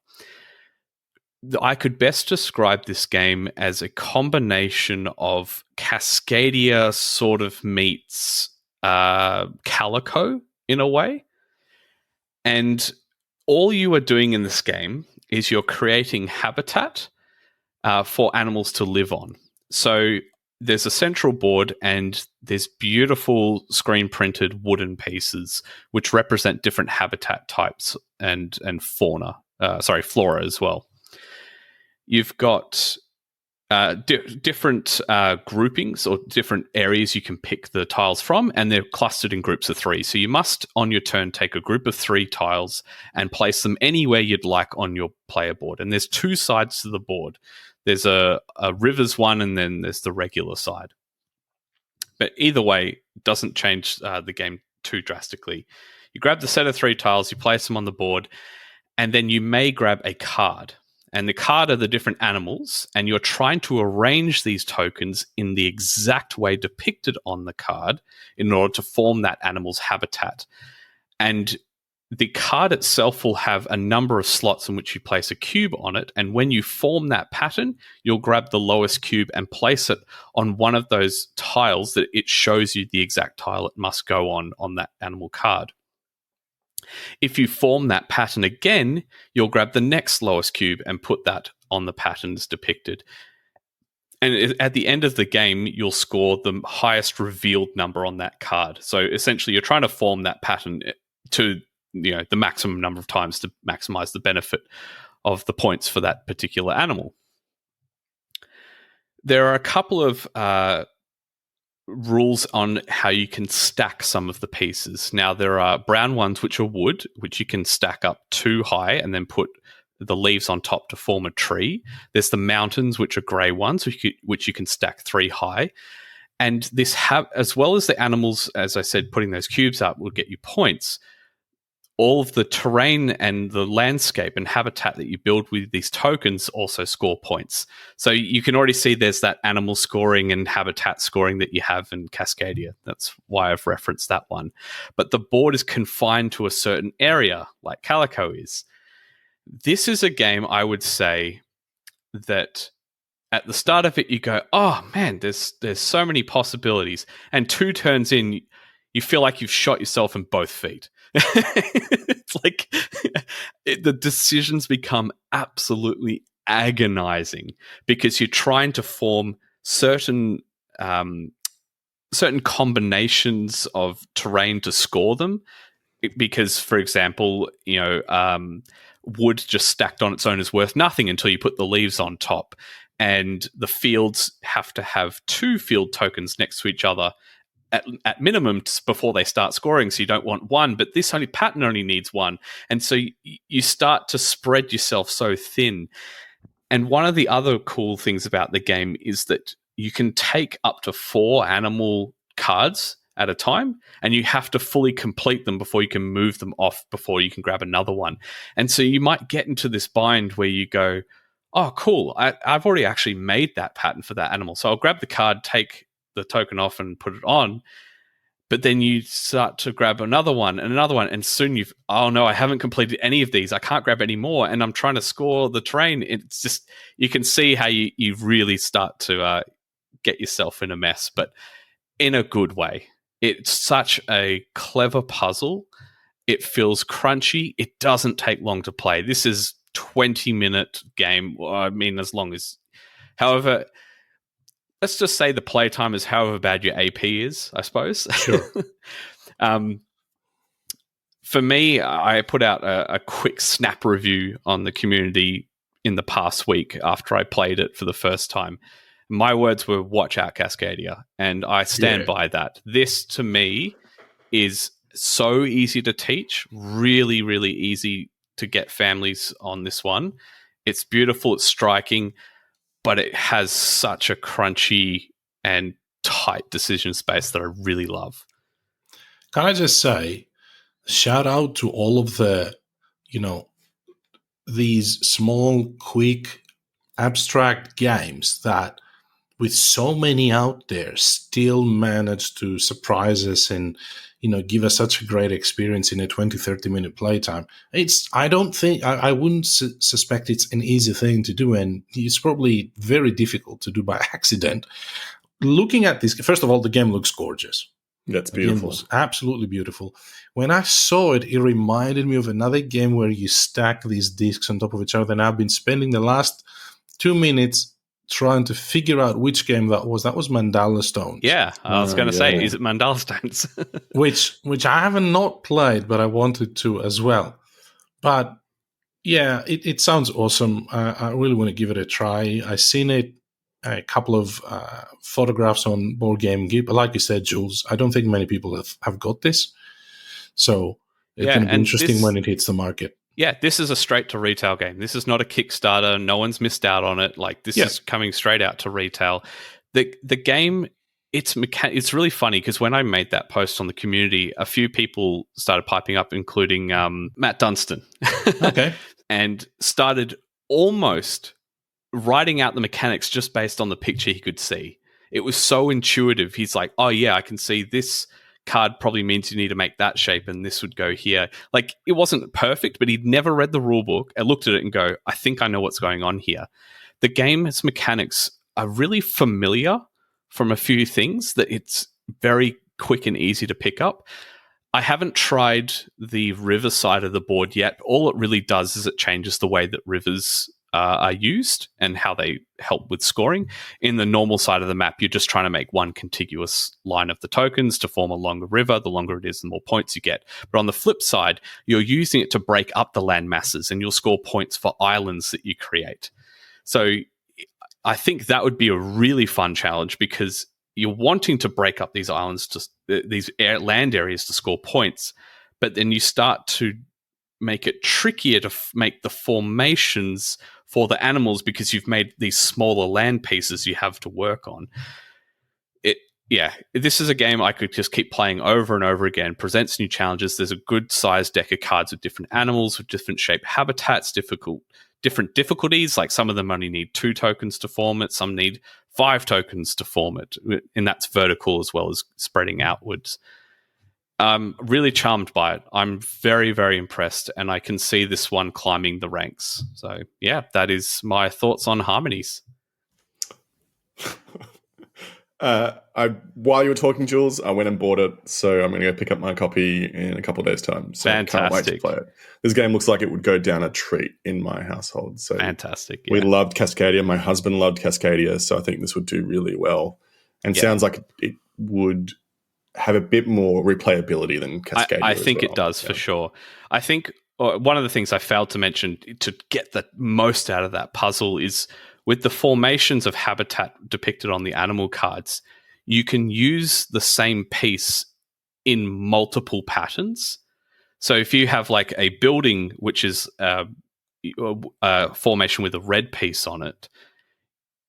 I could best describe this game as a combination of Cascadia sort of meets Calico in a way. And all you are doing in this game is you're creating habitat for animals to live on. So there's a central board and there's beautiful screen printed wooden pieces which represent different habitat types and flora as well. You've got different groupings or different areas you can pick the tiles from, and they're clustered in groups of 3. So you must, on your turn, take a group of 3 tiles and place them anywhere you'd like on your player board. And there's 2 sides to the board. There's a rivers one, and then there's the regular side. But either way, it doesn't change the game too drastically. You grab the set of 3 tiles, you place them on the board, and then you may grab a card. And the card are the different animals, and you're trying to arrange these tokens in the exact way depicted on the card in order to form that animal's habitat. And the card itself will have a number of slots in which you place a cube on it, and when you form that pattern, you'll grab the lowest cube and place it on one of those tiles that it shows you the exact tile it must go on that animal card. If you form that pattern again, you'll grab the next lowest cube and put that on the patterns depicted. And at the end of the game, you'll score the highest revealed number on that card. So essentially, you're trying to form that pattern to the maximum number of times to maximize the benefit of the points for that particular animal. There are a couple of rules on how you can stack some of the pieces. Now, there are brown ones which are wood, which you can stack up 2 high and then put the leaves on top to form a tree. There's the mountains, which are grey ones, which you can stack 3 high. And this as well as the animals, as I said, putting those cubes up will get you points. All of the terrain and the landscape and habitat that you build with these tokens also score points. So you can already see there's that animal scoring and habitat scoring that you have in Cascadia. That's why I've referenced that one. But the board is confined to a certain area, like Calico is. This is a game, I would say, that at the start of it, you go, oh man, there's so many possibilities. And 2 turns in, you feel like you've shot yourself in both feet. It's like the decisions become absolutely agonizing because you're trying to form certain combinations of terrain to score them. Because, for example, wood just stacked on its own is worth nothing until you put the leaves on top, and the fields have to have 2 field tokens next to each other at minimum before they start scoring, so you don't want 1, but this pattern only needs 1. And so you start to spread yourself so thin. And one of the other cool things about the game is that you can take up to 4 animal cards at a time, and you have to fully complete them before you can move them off, before you can grab another one. And so you might get into this bind where you go, oh, cool, I've already actually made that pattern for that animal. So I'll grab the card, take the token off and put it on, but then you start to grab another one, and soon oh no, I haven't completed any of these, I can't grab any more, and I'm trying to score the terrain. It's just, you can see how you really start to get yourself in a mess, but in a good way. It's such a clever puzzle. It feels crunchy. It doesn't take long to play. This is 20-minute game. Well, I mean, as long as, however, let's just say the playtime is however bad your AP is, I suppose. Sure. For me, I put out a quick snap review on the community in the past week after I played it for the first time. My words were, watch out, Cascadia. And I stand by that. This, to me, is so easy to teach, really, really easy to get families on this one. It's beautiful, it's striking, but it has such a crunchy and tight decision space that I really love. Can I just say, shout out to all of the, these small, quick, abstract games that, with so many out there, still manage to surprise us and, give us such a great experience in a 20, 30-minute playtime. I wouldn't suspect it's an easy thing to do, and it's probably very difficult to do by accident. Looking at this, first of all, the game looks gorgeous. That's beautiful. The game was absolutely beautiful. When I saw it, it reminded me of another game where you stack these discs on top of each other, and I've been spending the last 2 minutes trying to figure out which game that was. That was Mandala Stones. Yeah, I was going to say, is it Mandala Stones? which I haven't not played, but I wanted to as well. But yeah, it sounds awesome. I really want to give it a try. I've seen a couple of photographs on Board Game BBQ. Like you said, Jules, I don't think many people have got this. So it's going to be interesting when it hits the market. Yeah, this is a straight to retail game. This is not a Kickstarter. No one's missed out on it. Like, this is coming straight out to retail. The game, it's really funny because when I made that post on the community, a few people started piping up, including Matt Dunstan. Okay. And started almost writing out the mechanics just based on the picture he could see. It was so intuitive. He's like, oh yeah, I can see this card probably means you need to make that shape and this would go here. Like, it wasn't perfect, but he'd never read the rule book and looked at it and go, I think I know what's going on here. The game's mechanics are really familiar from a few things that it's very quick and easy to pick up. I haven't tried the river side of the board yet. All it really does is it changes the way that rivers are used and how they help with scoring. In the normal side of the map, you're just trying to make one contiguous line of the tokens to form a longer river. The longer it is, the more points you get. But on the flip side, you're using it to break up the land masses, and you'll score points for islands that you create. So I think that would be a really fun challenge, because you're wanting to break up these islands, these land areas to score points, but then you start to make it trickier to make the formations for the animals, because you've made these smaller land pieces you have to work on. This is a game I could just keep playing over and over again. Presents new challenges. There's a good sized deck of cards with different animals, with different shaped habitats, different difficulties. Like, some of them only need 2 tokens to form it. Some need 5 tokens to form it. And that's vertical as well as spreading outwards. Really charmed by it. I'm very, very impressed, and I can see this one climbing the ranks. So, yeah, that is my thoughts on Harmonies. While you were talking, Jules, I went and bought it, so I'm going to go pick up my copy in a couple of days' time. So fantastic. I can't wait to play it. This game looks like it would go down a treat in my household. So fantastic. Yeah. We loved Cascadia. My husband loved Cascadia, so I think this would do really well. And sounds like it would have a bit more replayability than Cascadia. I think it does, for sure. I think one of the things I failed to mention to get the most out of that puzzle is, with the formations of habitat depicted on the animal cards, you can use the same piece in multiple patterns. So if you have like a building which is a formation with a red piece on it,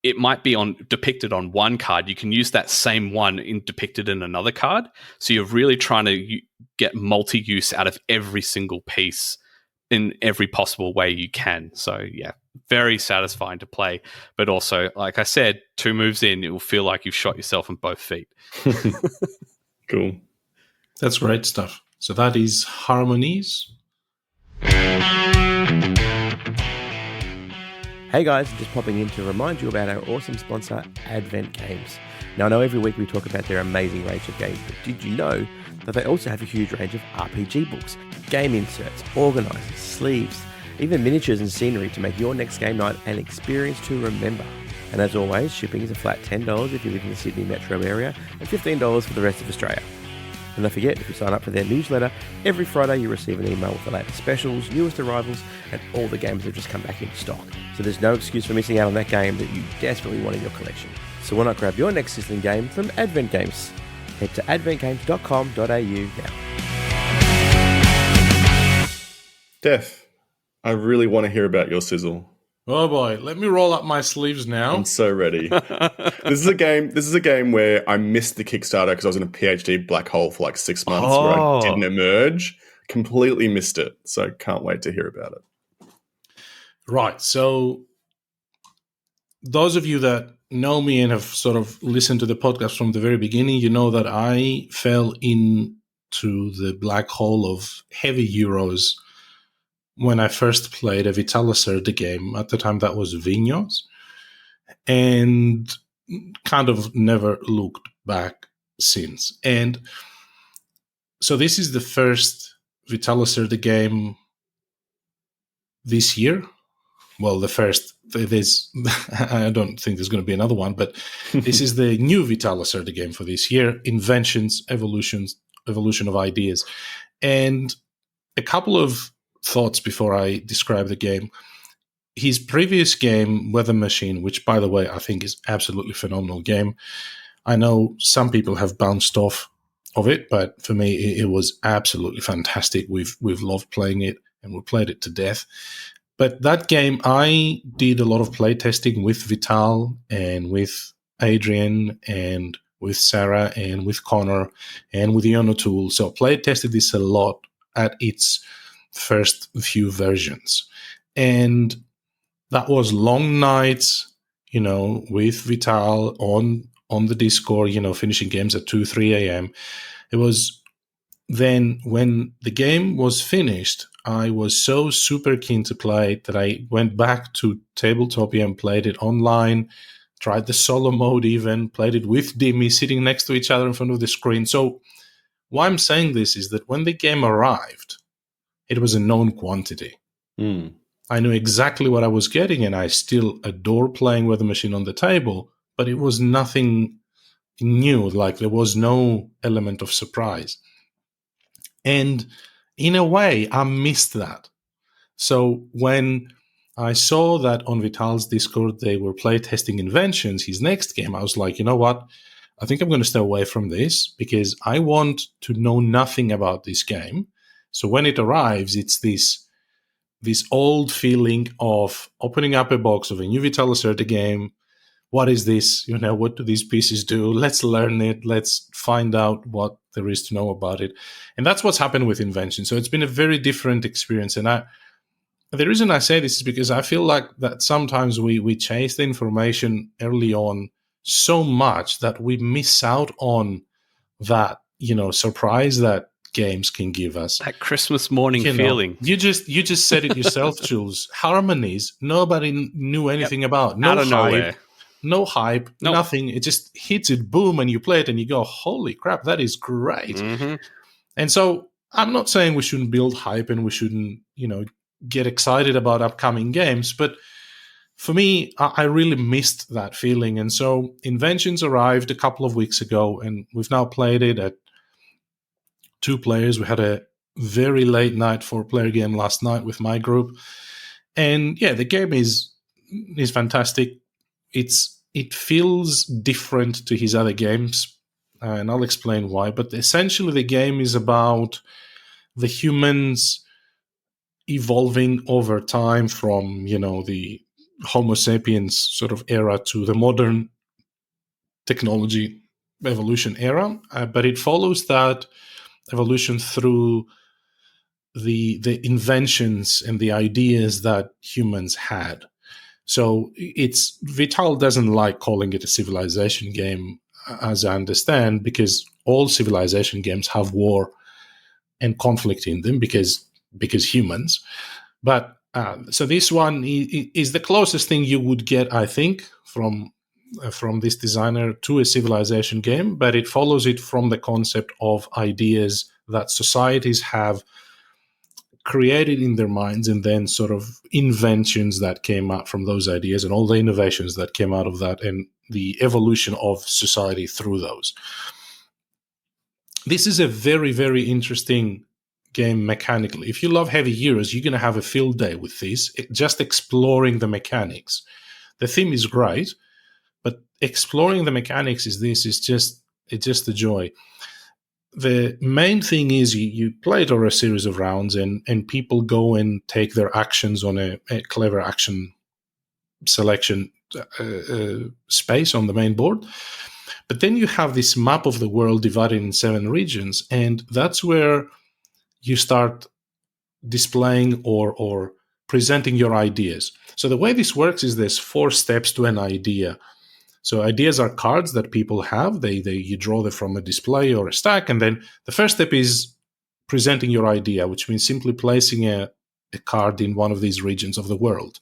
it might be depicted on one card. You can use that same one depicted in another card. So you're really trying to get multi-use out of every single piece in every possible way you can. So yeah, very satisfying to play. But also, like I said, 2 moves in, it will feel like you've shot yourself in both feet. Cool. That's great stuff. So that is Harmonies. Hey guys, just popping in to remind you about our awesome sponsor, Advent Games. Now, I know every week we talk about their amazing range of games, but did you know that they also have a huge range of RPG books, game inserts, organisers, sleeves, even miniatures and scenery to make your next game night an experience to remember. And as always, shipping is a flat $10 if you live in the Sydney metro area and $15 for the rest of Australia. And don't forget, if you sign up for their newsletter, every Friday you receive an email with the latest specials, newest arrivals, and all the games that have just come back into stock. So there's no excuse for missing out on that game that you desperately want in your collection. So why not grab your next Sizzling game from Advent Games? Head to adventgames.com.au now. Def, I really want to hear about your sizzle. Oh boy, let me roll up my sleeves now. I'm so ready. This is a game where I missed the Kickstarter because I was in a PhD black hole for like 6 months where I didn't emerge. Completely missed it. So can't wait to hear about it. Right. So those of you that know me and have sort of listened to the podcast from the very beginning, you know that I fell into the black hole of heavy Euros when I first played a Vitalicer game. At the time, that was Vignos, and kind of never looked back since. And so this is the first Vitalicer game this year. Well, the first, I don't think there's going to be another one, but this is the new Vitalicer game for this year. Inventions, evolution of ideas. And a couple of thoughts before I describe the game. His previous game, Weather Machine, which, by the way, I think is absolutely phenomenal game. I know some people have bounced off of it, but for me, it was absolutely fantastic. We've loved playing it, and we played it to death. But that game, I did a lot of play testing with Vital and with Adrian and with Sarah and with Connor and with Ian O'Toole. So play tested this a lot at its first few versions. And that was long nights, with Vital on the Discord, finishing games at 2, 3 a.m. It was then when the game was finished, I was so super keen to play it that I went back to Tabletopia and played it online, tried the solo mode even, played it with Dimmy sitting next to each other in front of the screen. So why I'm saying this is that when the game arrived, it was a known quantity. I knew exactly what I was getting, and I still adore playing with the machine on the table, but it was nothing new. Like, there was no element of surprise. And in a way, I missed that. So when I saw that on Vital's Discord they were playtesting Inventions, his next game, I was like, you know what? I think I'm going to stay away from this because I want to know nothing about this game. So when it arrives, it's this old feeling of opening up a box of a new Vital Lacerda game. What is this? What do these pieces do? Let's learn it. Let's find out what there is to know about it. And that's what's happened with Invention. So it's been a very different experience. And the reason I say this is because I feel like that sometimes we chase the information early on so much that we miss out on that, surprise that games can give us. That Christmas morning feeling. You just said it yourself, Jules. Harmonies, nobody knew anything about. Out of nowhere. No hype, nothing. It just hits it, boom, and you play it and you go, holy crap, that is great. And so I'm not saying we shouldn't build hype and we shouldn't, get excited about upcoming games, but for me, I really missed that feeling. And so Inventions arrived a couple of weeks ago, and we've now played it at 2 players. We had a very late night 4-player game last night with my group. And yeah, the game is fantastic. It feels different to his other games, and I'll explain why. But essentially, the game is about the humans evolving over time from, the Homo sapiens sort of era to the modern technology evolution era. But it follows that evolution through the inventions and the ideas that humans had. So Vital doesn't like calling it a civilization game, as I understand, because all civilization games have war and conflict in them because humans. But so this one is the closest thing you would get, I think, from this designer to a civilization game, but it follows it from the concept of ideas that societies have created in their minds, and then sort of inventions that came out from those ideas and all the innovations that came out of that and the evolution of society through those. This is a very, very interesting game mechanically. If you love heavy Euros, you're going to have a field day with this, just exploring the mechanics. The theme is great, but exploring the mechanics it's just a joy. The main thing is you play it over a series of rounds, and people go and take their actions on a clever action selection space on the main board. But then you have this map of the world divided in 7 regions, and that's where you start displaying or presenting your ideas. So the way this works is there's 4 steps to an idea. So ideas are cards that people have. You draw them from a display or a stack, and then the first step is presenting your idea, which means simply placing a card in one of these regions of the world.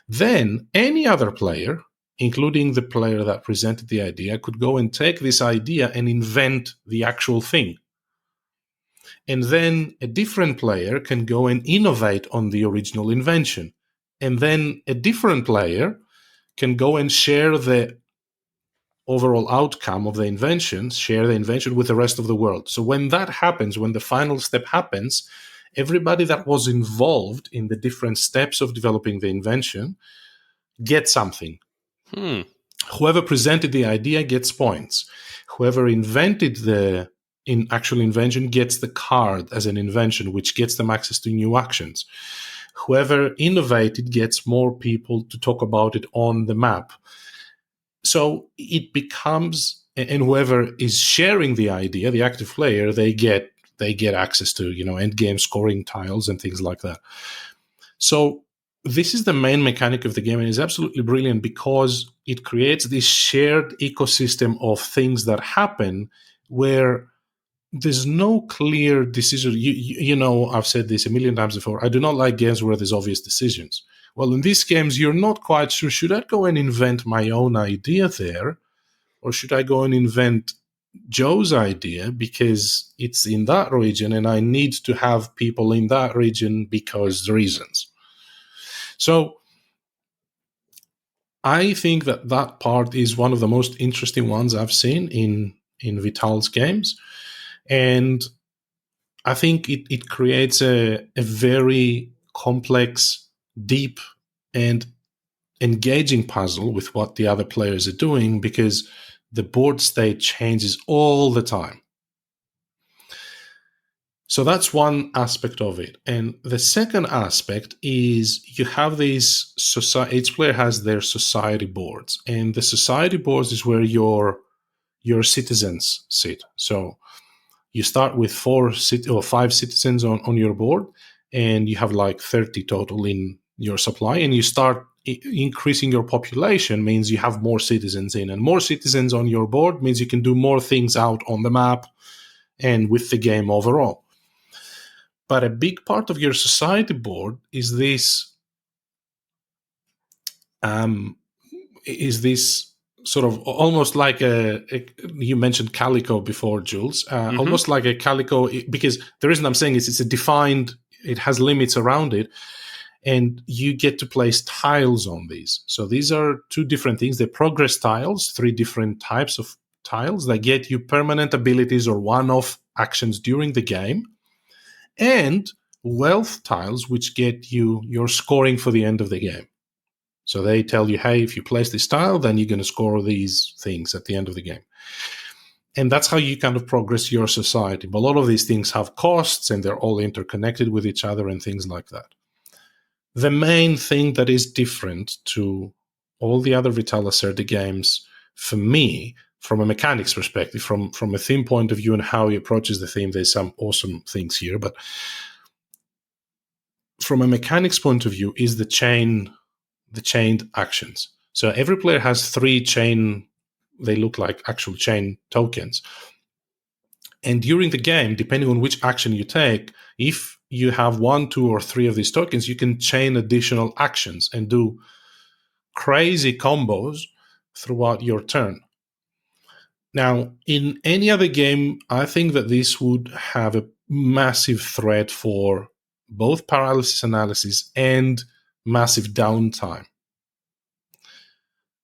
Then any other player, including the player that presented the idea, could go and take this idea and invent the actual thing. And then a different player can go and innovate on the original invention. And then a different player can go and share the overall outcome of the invention, share the invention with the rest of the world. So when that happens, when the final step happens, everybody that was involved in the different steps of developing the invention gets something. Whoever presented the idea gets points. Whoever invented the actual invention gets the card as an invention, which gets them access to new actions. Whoever innovated gets more people to talk about it on the map. So it becomes, and whoever is sharing the idea, the active player, they get access to, end game scoring tiles and things like that. So this is the main mechanic of the game, and it's absolutely brilliant because it creates this shared ecosystem of things that happen where there's no clear decision. You know, I've said this a million times before. I do not like games where there's obvious decisions. Well, in these games, you're not quite sure, should I go and invent my own idea there? Or should I go and invent Joe's idea because it's in that region and I need to have people in that region because reasons? So I think that part is one of the most interesting ones I've seen in Vital's games. And I think it creates a very complex, deep, and engaging puzzle with what the other players are doing, because the board state changes all the time. So that's one aspect of it. And the second aspect is you have these each player has their society boards, and the society boards is where your citizens sit. So you start with 5 citizens on your board, and you have like 30 total in your supply, and you start increasing your population means you have more citizens in, and more citizens on your board means you can do more things out on the map and with the game overall. But a big part of your society board is this sort of almost like you mentioned Calico before, Jules, almost like a Calico, because the reason I'm saying is it's a defined, it has limits around it, and you get to place tiles on these. So these are 2 different things. They're progress tiles, 3 different types of tiles that get you permanent abilities or one-off actions during the game, and wealth tiles, which get you your scoring for the end of the game. So they tell you, hey, if you place this tile, then you're going to score these things at the end of the game. And that's how you kind of progress your society. But a lot of these things have costs, and they're all interconnected with each other and things like that. The main thing that is different to all the other Vital Lacerda games, for me, from a mechanics perspective, from a theme point of view and how he approaches the theme, there's some awesome things here. But from a mechanics point of view is the chained actions. So every player has 3 chain, they look like actual chain tokens. And during the game, depending on which action you take, if you have 1, 2, or 3 of these tokens, you can chain additional actions and do crazy combos throughout your turn. Now, in any other game, I think that this would have a massive threat for both paralysis analysis and massive downtime.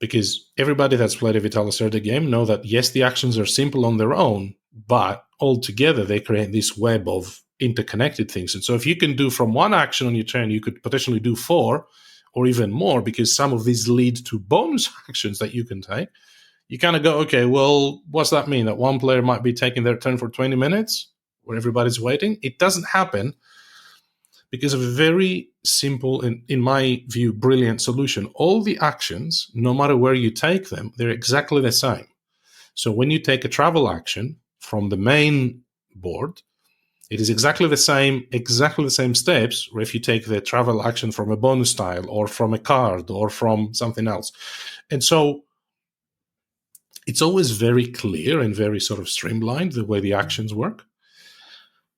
Because everybody that's played a Vital Lacerda game know that, yes, the actions are simple on their own, but altogether they create this web of interconnected things. And so if you can do from 1 action on your turn, you could potentially do 4 or even more, because some of these lead to bonus actions that you can take. You kind of go, okay, well, what's that mean? That one player might be taking their turn for 20 minutes where everybody's waiting? It doesn't happen because of a very simple and, in my view, brilliant solution. All the actions, no matter where you take them, they're exactly the same. So when you take a travel action from the main board, it is exactly the same steps, or if you take the travel action from a bonus tile or from a card or from something else. And so it's always very clear and very sort of streamlined the way the actions work.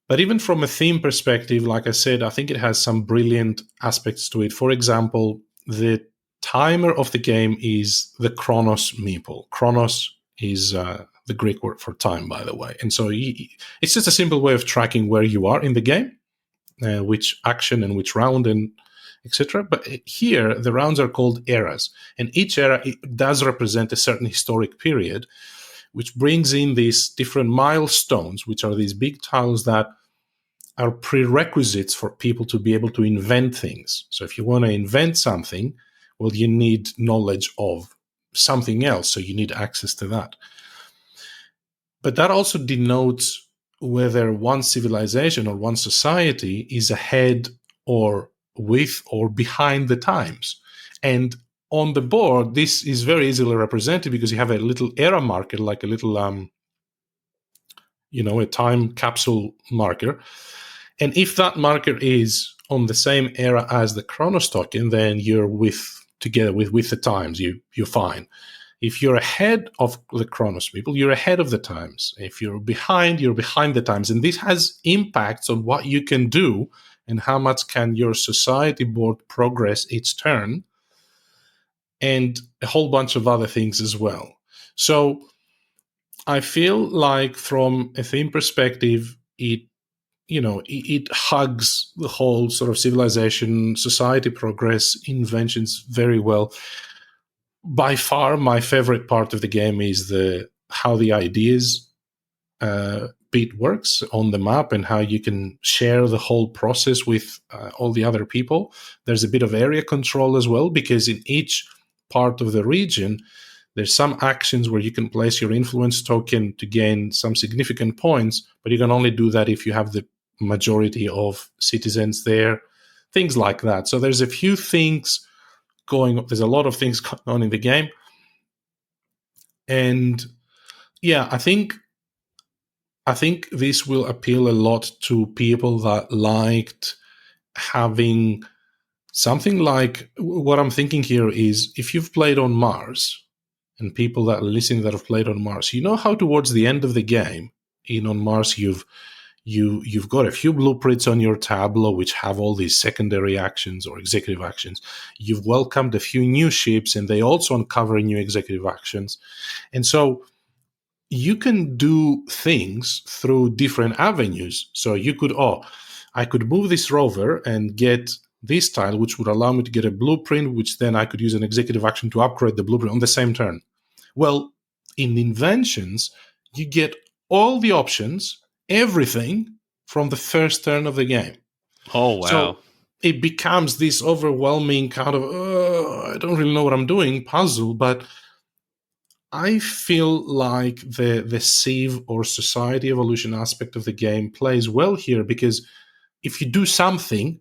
But even from a theme perspective, like I said, I think it has some brilliant aspects to it. For example, the timer of the game is the Chronos meeple. Chronos is the Greek word for time, by the way. And so it's just a simple way of tracking where you are in the game, which action and which round and etc. But here, the rounds are called eras. And each era does represent a certain historic period, which brings in these different milestones, which are these big tiles that are prerequisites for people to be able to invent things. So if you want to invent something, well, you need knowledge of something else, so you need access to that. But that also denotes whether one civilization or one society is ahead or with or behind the times. And on the board, this is very easily represented because you have a little era marker, like a little, a time capsule marker. And if that marker is on the same era as the Chronos token, then you're together with the times. You're fine. If you're ahead of the Chronos people, you're ahead of the times. If you're behind the times. And this has impacts on what you can do and how much can your society board progress its turn, and a whole bunch of other things as well. So I feel like from a theme perspective, it hugs the whole sort of civilization, society progress, inventions very well. By far, my favorite part of the game is how the ideas bit works on the map and how you can share the whole process with all the other people. There's a bit of area control as well, because in each part of the region, there's some actions where you can place your influence token to gain some significant points, but you can only do that if you have the majority of citizens there, things like that. So there's a few things going on. There's a lot of things going on in the game. And yeah, I think this will appeal a lot to people that liked having something like, what I'm thinking here is, if you've played on Mars, and people that are listening that have played on Mars, you know how towards the end of the game, on Mars, you've got a few blueprints on your tableau which have all these secondary actions or executive actions. You've welcomed a few new ships, and they also uncover new executive actions. And so you can do things through different avenues. So you could, I could move this rover and get this tile, which would allow me to get a blueprint, which then I could use an executive action to upgrade the blueprint on the same turn. Well, in Inventions, you get all the options, everything, from the first turn of the game. Oh, wow. So it becomes this overwhelming kind of, I don't really know what I'm doing puzzle, but I feel like the Civ or society evolution aspect of the game plays well here, because if you do something,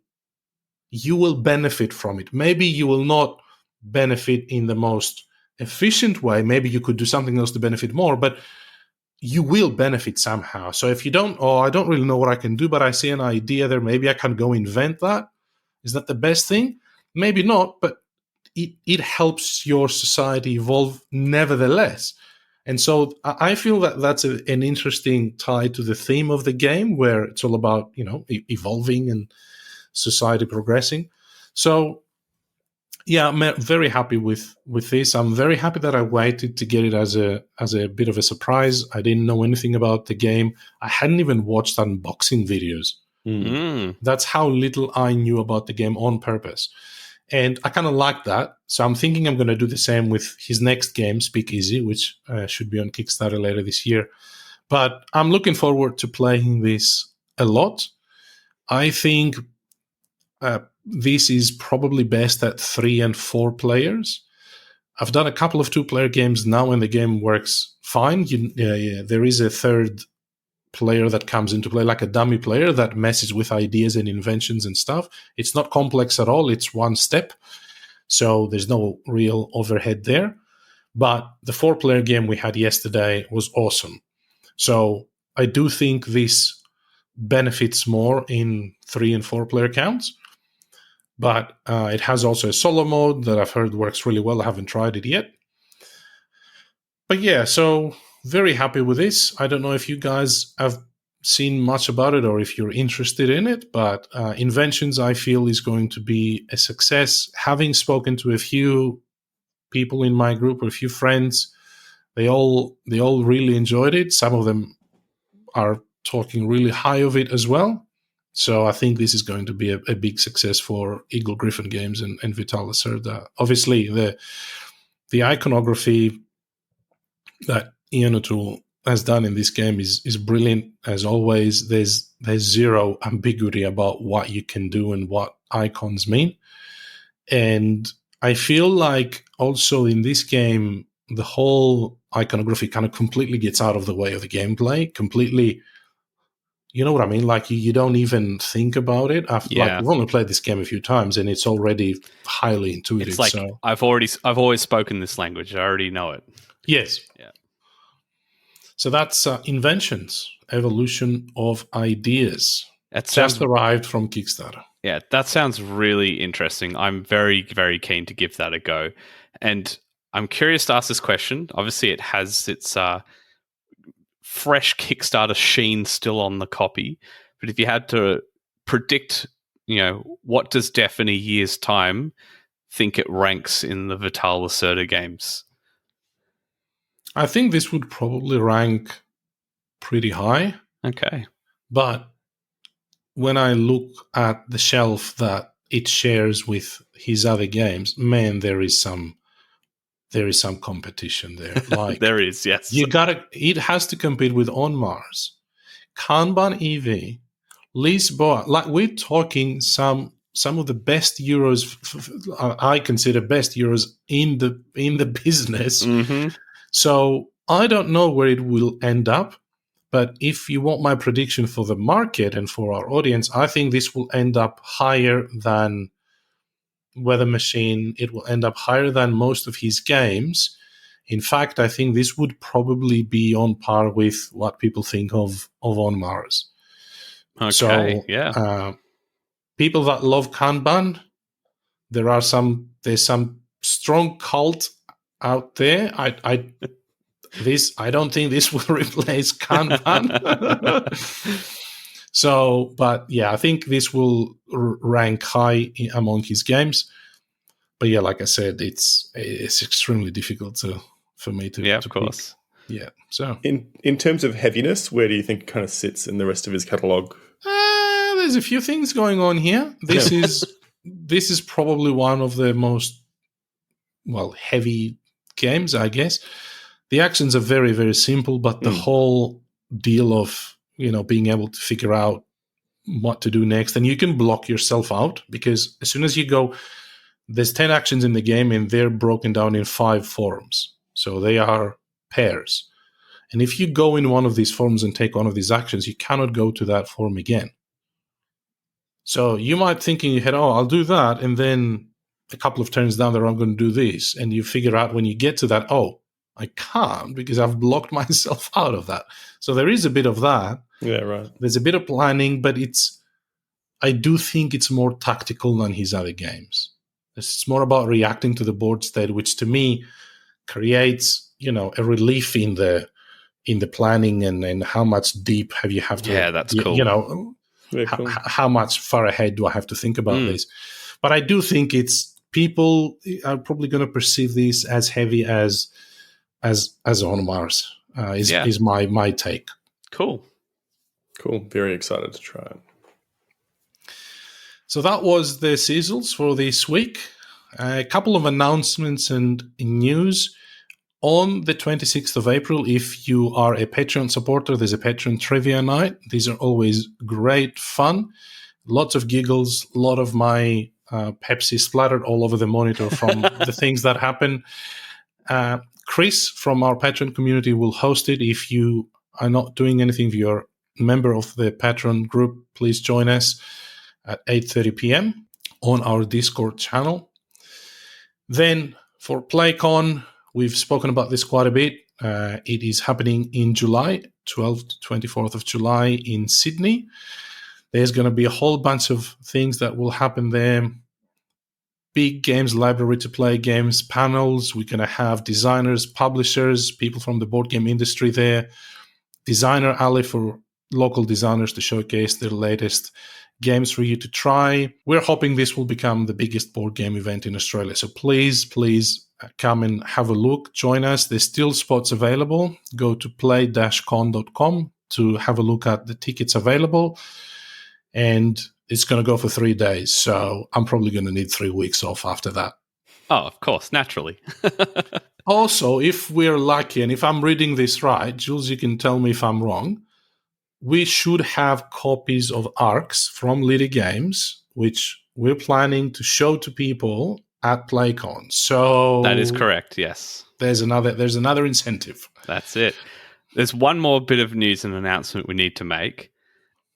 you will benefit from it. Maybe you will not benefit in the most efficient way. Maybe you could do something else to benefit more, but you will benefit somehow. So if you don't, I don't really know what I can do, but I see an idea there, maybe I can go invent that. Is that the best thing? Maybe not, but it helps your society evolve nevertheless. And so I feel that that's an interesting tie to the theme of the game, where it's all about, evolving and society progressing. So yeah, I'm very happy with this. I'm very happy that I waited to get it as a bit of a surprise. I didn't know anything about the game. I hadn't even watched unboxing videos. That's how little I knew about the game on purpose. And I kind of like that. So I'm thinking I'm going to do the same with his next game, Speakeasy, which should be on Kickstarter later this year. But I'm looking forward to playing this a lot. I think this is probably best at 3 and 4 players. I've done a couple of 2-player games now, and the game works fine. There is a third player that comes into play, like a dummy player that messes with ideas and inventions and stuff. It's not complex at all. It's one step. So there's no real overhead there. But the 4-player game we had yesterday was awesome. So I do think this benefits more in 3 and 4-player counts. But it has also a solo mode that I've heard works really well. I haven't tried it yet. But yeah, so very happy with this. I don't know if you guys have seen much about it or if you're interested in it, but Inventions, I feel, is going to be a success. Having spoken to a few people in my group, or a few friends, they all really enjoyed it. Some of them are talking really high of it as well. So I think this is going to be a big success for Eagle Griffin Games and Vital Lacerda. Obviously, the iconography that Ian O'Toole has done in this game is brilliant as always. There's zero ambiguity about what you can do and what icons mean. And I feel like also in this game, the whole iconography kind of completely gets out of the way of the gameplay. Completely, you know what I mean? Like you don't even think about it. Like we've only played this game a few times, and it's already highly intuitive. It's like I've always spoken this language. I already know it. Yes. Yeah. So that's Inventions, Evolution of Ideas. That sounds, just arrived from Kickstarter. Yeah, that sounds really interesting. I'm very, very keen to give that a go. And I'm curious to ask this question. Obviously, it has its fresh Kickstarter sheen still on the copy. But if you had to predict, what does Def in a year's time think it ranks in the Vital Lacerda games? I think this would probably rank pretty high. Okay. But when I look at the shelf that it shares with his other games, man, there is some competition there. Like there is, yes. It has to compete with On Mars, Kanban EV, Lisboa. Like we're talking some of the best Euros. I consider best Euros in the business. Mm-hmm. So I don't know where it will end up. But if you want my prediction for the market and for our audience, I think this will end up higher than Weather Machine. It will end up higher than most of his games. In fact, I think this would probably be on par with what people think of On Mars. Okay, so, yeah. People that love Kanban, there's some strong cult out there. I don't think this will replace Kanban. So, but yeah, I think this will rank high among his games. But yeah, like I said, it's extremely difficult for me to. Yeah, of to course. Pick. Yeah. So, in terms of heaviness, where do you think it kind of sits in the rest of his catalog? There's a few things going on here. This is probably one of the most heavy games, I guess. The actions are very, very simple, but the whole deal of, being able to figure out what to do next, and you can block yourself out because as soon as you go, there's 10 actions in the game and they're broken down in 5 forms. So they are pairs. And if you go in one of these forms and take one of these actions, you cannot go to that form again. So you might think in your head, I'll do that. And then a couple of turns down the road, I'm going to do this. And you figure out when you get to that, I can't because I've blocked myself out of that. So there is a bit of that. Yeah, right. There's a bit of planning, but I do think it's more tactical than his other games. It's more about reacting to the board state, which to me creates, a relief in the planning and how much deep you have to. Yeah, that's cool. Cool. How much far ahead do I have to think about this? But I do think people are probably going to perceive this as heavy as On Mars is my take. Cool. Very excited to try it. So that was the sizzles for this week. A couple of announcements and news. On the 26th of April, if you are a Patreon supporter, there's a Patreon trivia night. These are always great fun. Lots of giggles, a lot of my Pepsi splattered all over the monitor from the things that happen. Chris from our Patreon community will host it. If you are not doing anything, if you're a member of the Patreon group, please join us at 8:30 p.m. on our Discord channel. Then for PlayCon, we've spoken about this quite a bit. It is happening in July, 12th to 24th of July in Sydney. There's going to be a whole bunch of things that will happen there. Big games library to play games, panels. We're going to have designers, publishers, people from the board game industry there. Designer alley for local designers to showcase their latest games for you to try. We're hoping this will become the biggest board game event in Australia. So please come and have a look. Join us. There's still spots available. Go to play-con.com to have a look at the tickets available. And it's going to go for 3 days. So I'm probably going to need 3 weeks off after that. Oh, of course, naturally. Also, if we're lucky, and if I'm reading this right, Jules, you can tell me if I'm wrong, we should have copies of ARCs from Liddy Games, which we're planning to show to people at PlayCon. So that is correct, yes. There's another incentive. That's it. There's one more bit of news and announcement we need to make,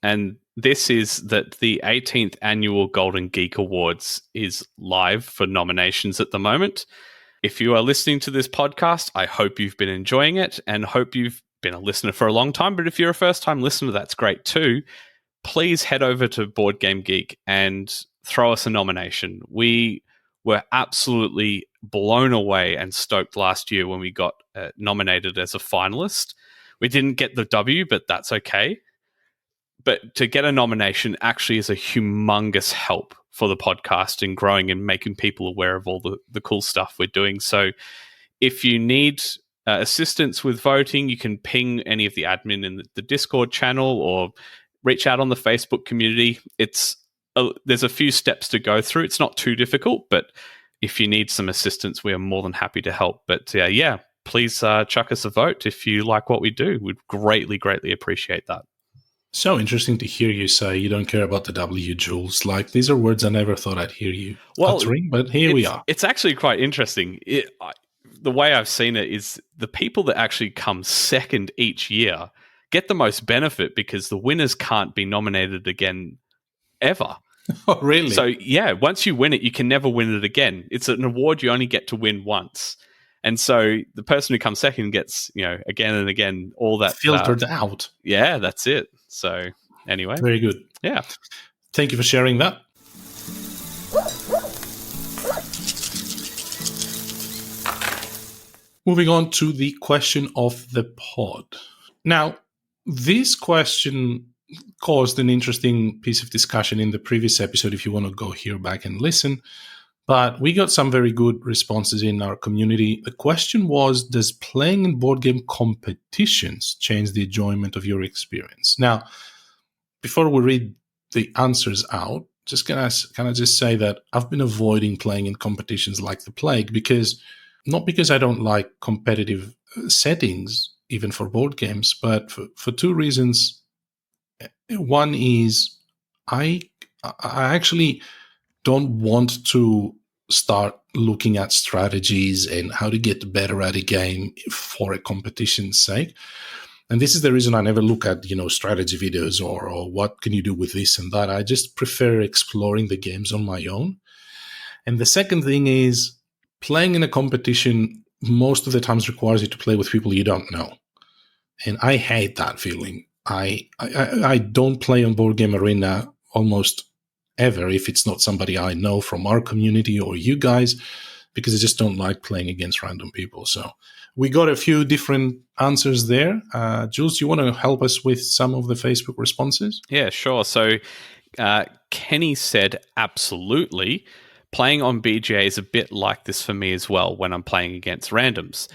and this is that the 18th Annual Golden Geek Awards is live for nominations at the moment. If you are listening to this podcast, I hope you've been enjoying it and hope you've been a listener for a long time. But if you're a first-time listener, that's great too. Please head over to Board Game Geek and throw us a nomination. We were absolutely blown away and stoked last year when we got nominated as a finalist. We didn't get the W, but that's okay. But to get a nomination actually is a humongous help for the podcast in growing and making people aware of all the cool stuff we're doing. So if you need assistance with voting, you can ping any of the admin in the Discord channel or reach out on the Facebook community. There's a few steps to go through. It's not too difficult, but if you need some assistance, we are more than happy to help. But please chuck us a vote if you like what we do. We'd greatly, greatly appreciate that. So interesting to hear you say you don't care about the W, Jules. Like, these are words I never thought I'd hear you uttering, but here we are. It's actually quite interesting. The way I've seen it is the people that actually come second each year get the most benefit because the winners can't be nominated again ever. Oh, really? So, once you win it, you can never win it again. It's an award you only get to win once. And so the person who comes second gets, again and again, all that filtered out. Yeah, that's it. So anyway. Very good. Yeah. Thank you for sharing that. Moving on to the question of the pod. Now, this question caused an interesting piece of discussion in the previous episode if you want to go here back and listen. But we got some very good responses in our community. The question was, does playing in board game competitions change the enjoyment of your experience? Now, before we read the answers out, just can I just say that I've been avoiding playing in competitions like the plague not because I don't like competitive settings, even for board games, but for two reasons. One is I actually don't want to start looking at strategies and how to get better at a game for a competition's sake. And this is the reason I never look at, strategy videos or what can you do with this and that. I just prefer exploring the games on my own. And the second thing is playing in a competition most of the times requires you to play with people you don't know. And I hate that feeling. I don't play on Board Game Arena almost ever if it's not somebody I know from our community or you guys, because I just don't like playing against random people. So we got a few different answers there. Jules, you want to help us with some of the Facebook responses? Yeah, sure. So Kenny said, absolutely. Playing on BGA is a bit like this for me as well when I'm playing against randoms.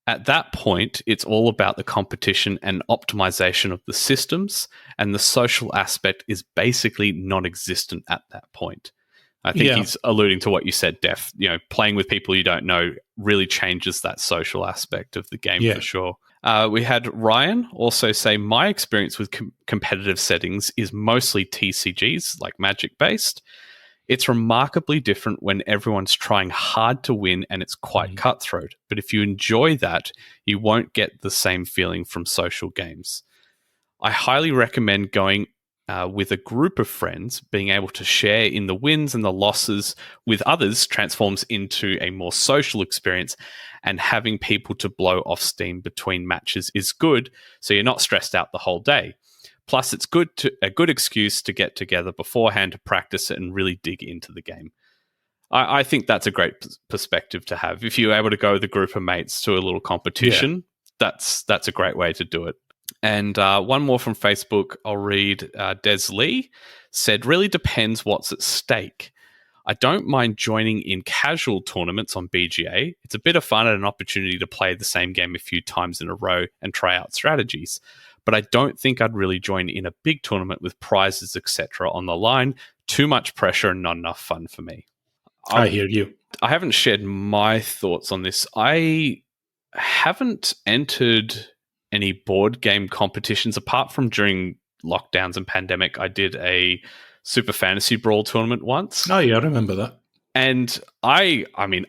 At that point, it's all about the competition and optimization of the systems, and the social aspect is basically non-existent at that point. I think he's alluding to what you said, Def. Playing with people you don't know really changes that social aspect of the game for sure. We had Ryan also say, my experience with competitive settings is mostly TCGs, like Magic-based. It's remarkably different when everyone's trying hard to win and it's quite cutthroat. But if you enjoy that, you won't get the same feeling from social games. I highly recommend going with a group of friends. Being able to share in the wins and the losses with others transforms into a more social experience, and having people to blow off steam between matches is good, so you're not stressed out the whole day. Plus, it's a good excuse to get together beforehand to practice it and really dig into the game. I think that's a great perspective to have. If you're able to go with a group of mates to a little competition, that's a great way to do it. And one more from Facebook, I'll read. Des Lee said, really depends what's at stake. I don't mind joining in casual tournaments on BGA. It's a bit of fun and an opportunity to play the same game a few times in a row and try out strategies. But I don't think I'd really join in a big tournament with prizes, etc. on the line. Too much pressure and not enough fun for me. I hear you. I haven't shared my thoughts on this. I haven't entered any board game competitions apart from during lockdowns and pandemic. I did a Super Fantasy Brawl tournament once. Oh, yeah, I remember that. And I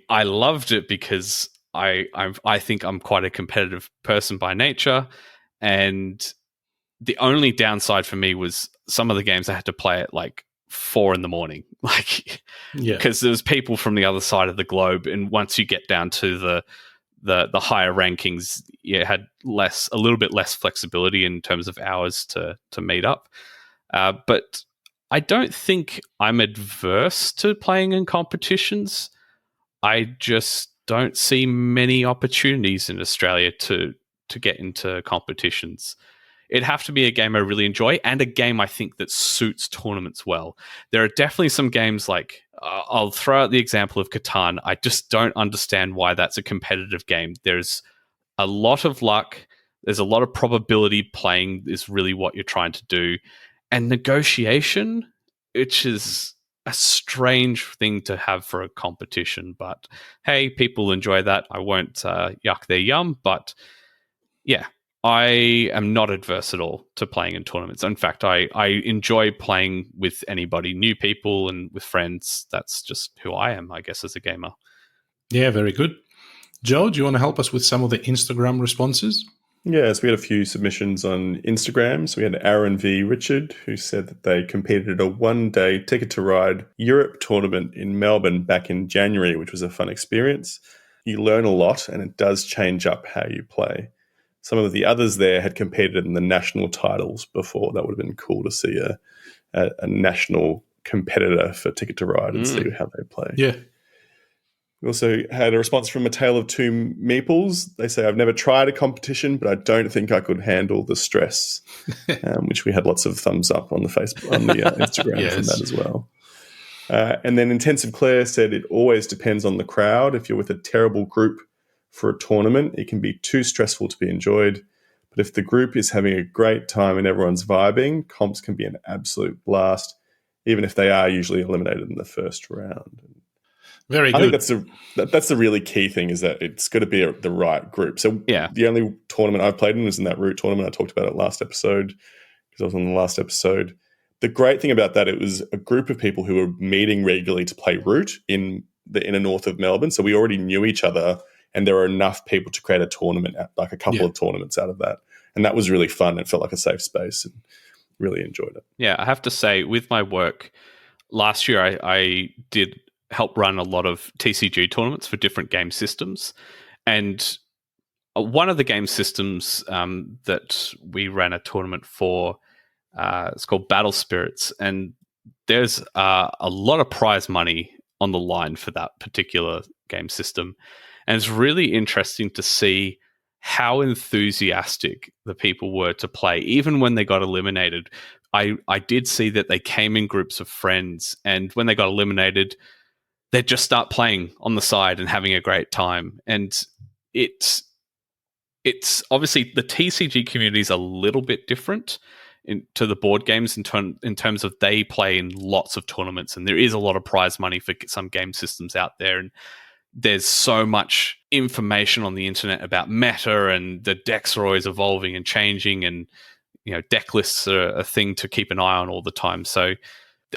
loved it because I think I'm quite a competitive person by nature. And the only downside for me was some of the games I had to play at like 4 a.m, because there was people from the other side of the globe, and once you get down to the higher rankings, you had a little bit less flexibility in terms of hours to meet up. But I don't think I'm adverse to playing in competitions. I just don't see many opportunities in Australia to get into competitions. It'd have to be a game I really enjoy and a game I think that suits tournaments well. There are definitely some games like, I'll throw out the example of Catan. I just don't understand why that's a competitive game. There's a lot of luck. There's a lot of probability playing is really what you're trying to do. And negotiation, which is a strange thing to have for a competition. But hey, people enjoy that. I won't yuck their yum. But yeah, I am not adverse at all to playing in tournaments. In fact, I enjoy playing with anybody, new people and with friends. That's just who I am, I guess, as a gamer. Yeah, very good. Joe, do you want to help us with some of the Instagram responses? Yes, we had a few submissions on Instagram. So we had Aaron V. Richard, who said that they competed at a one-day Ticket to Ride Europe tournament in Melbourne back in January, which was a fun experience. You learn a lot, and it does change up how you play. Some of the others there had competed in the national titles before. That would have been cool to see a national competitor for Ticket to Ride and see how they play. Yeah. We also had a response from A Tale of Two Meeples. They say, I've never tried a competition, but I don't think I could handle the stress, which we had lots of thumbs up on the Facebook, on the Instagram Yes. from that as well. And then Intensive Claire said, it always depends on the crowd. If you're with a terrible group for a tournament, it can be too stressful to be enjoyed. But if the group is having a great time and everyone's vibing, comps can be an absolute blast, even if they are usually eliminated in the first round. Very good. I think that's the really key thing, is that it's got to be the right group. So the only tournament I've played in was in that Root tournament. I talked about it last episode because I was on the last episode. The great thing about that, it was a group of people who were meeting regularly to play Root in the inner north of Melbourne. So we already knew each other, and there were enough people to create a tournament, like a couple of tournaments out of that. And that was really fun. It felt like a safe space and really enjoyed it. Yeah, I have to say, with my work, last year I did help run a lot of TCG tournaments for different game systems. And one of the game systems that we ran a tournament for, it's called Battle Spirits. And there's a lot of prize money on the line for that particular game system. And it's really interesting to see how enthusiastic the people were to play. Even when they got eliminated, I did see that they came in groups of friends. And when they got eliminated, they'd just start playing on the side and having a great time. And it's obviously the TCG community is a little bit different to the board games in terms of they play in lots of tournaments, and there is a lot of prize money for some game systems out there. And there's so much information on the internet about meta, and the decks are always evolving and changing, and deck lists are a thing to keep an eye on all the time. So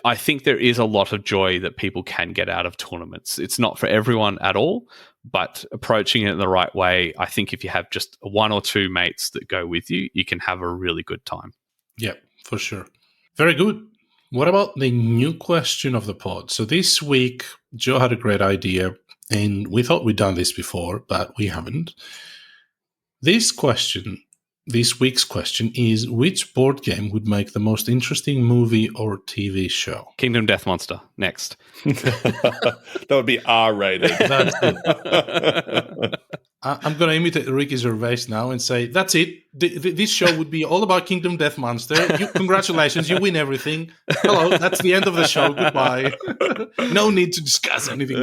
I think there is a lot of joy that people can get out of tournaments. It's not for everyone at all, but approaching it in the right way, I think if you have just one or two mates that go with you, you can have a really good time. Yeah, for sure. Very good. What about the new question of the pod? So this week, Joe had a great idea, and we thought we'd done this before, but we haven't. This week's question is, which board game would make the most interesting movie or TV show? Kingdom Death Monster, next. That would be R-rated. That's it. I'm going to imitate Ricky Gervais now and say, that's it. This show would be all about Kingdom Death Monster. Congratulations, you win everything. Hello, that's the end of the show. Goodbye. No need to discuss anything.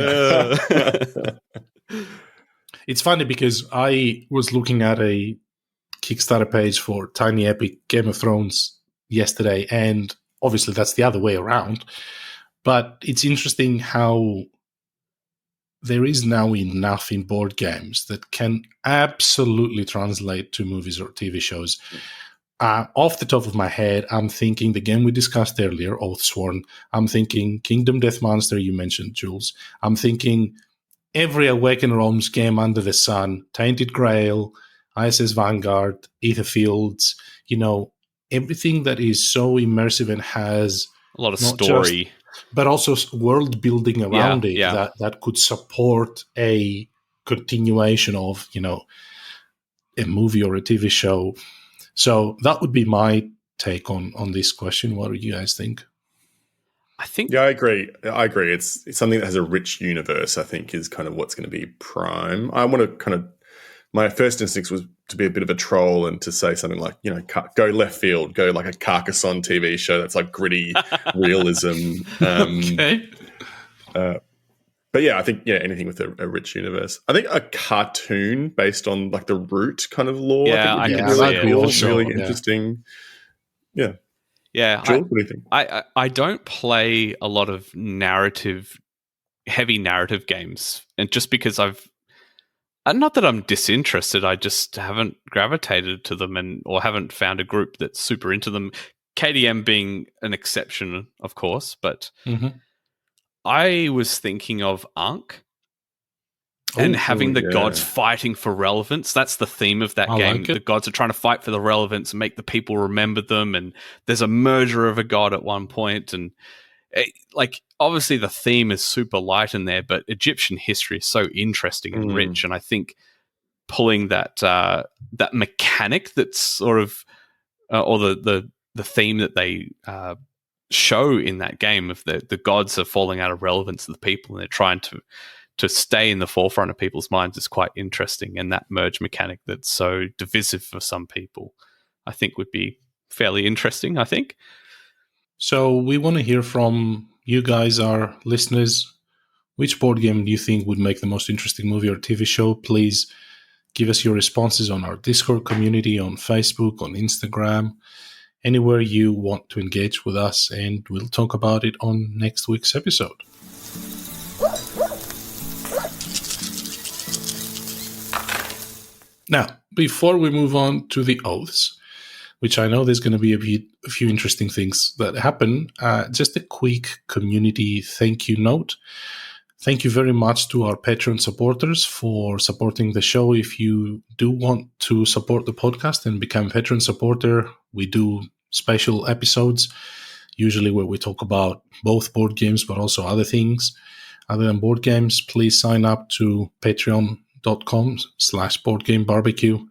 It's funny because I was looking at a Kickstarter page for Tiny Epic Game of Thrones yesterday, and obviously that's the other way around. But it's interesting how there is now enough in board games that can absolutely translate to movies or TV shows. Off the top of my head, I'm thinking the game we discussed earlier, Oathsworn. I'm thinking Kingdom Death Monster, you mentioned, Jules. I'm thinking every Awaken Realms game under the sun, Tainted Grail, ISS Vanguard, Aetherfields, everything that is so immersive and has a lot of story, but also world building around it that could support a continuation of, a movie or a TV show. So that would be my take on this question. What do you guys think? I think. Yeah, I agree. It's something that has a rich universe, I think, is kind of what's going to be prime. I want to kind of, my first instinct was to be a bit of a troll and to say something like, go left field, go like a Carcassonne TV show that's like gritty realism. Okay. But yeah, I think anything with a rich universe. I think a cartoon based on like the Root kind of lore. Yeah, I think I would can be see really it. cool, really interesting. Yeah. Yeah. Jules, what do you think? I don't play a lot of heavy narrative games, and just because not that I'm disinterested, I just haven't gravitated to them or haven't found a group that's super into them. KDM being an exception, of course, but I was thinking of Ankh and having the gods fighting for relevance. That's the theme of that game. Like it. The gods are trying to fight for the relevance and make the people remember them, and there's a murder of a god at one point, and obviously the theme is super light in there, but Egyptian history is so interesting and rich, and I think pulling that mechanic that's sort of or the theme that they show in that game of the gods are falling out of relevance to the people and they're trying to stay in the forefront of people's minds is quite interesting, and that merge mechanic that's so divisive for some people I think would be fairly interesting, I think. So we want to hear from you guys, our listeners. Which board game do you think would make the most interesting movie or TV show? Please give us your responses on our Discord community, on Facebook, on Instagram, anywhere you want to engage with us, and we'll talk about it on next week's episode. Now, before we move on to the oaths, which I know there's going to be a few interesting things that happen, just a quick community thank you note. Thank you very much to our Patreon supporters for supporting the show. If you do want to support the podcast and become a Patreon supporter, we do special episodes, usually where we talk about both board games, but also other things other than board games. Please sign up to patreon.com/boardgamebarbecue.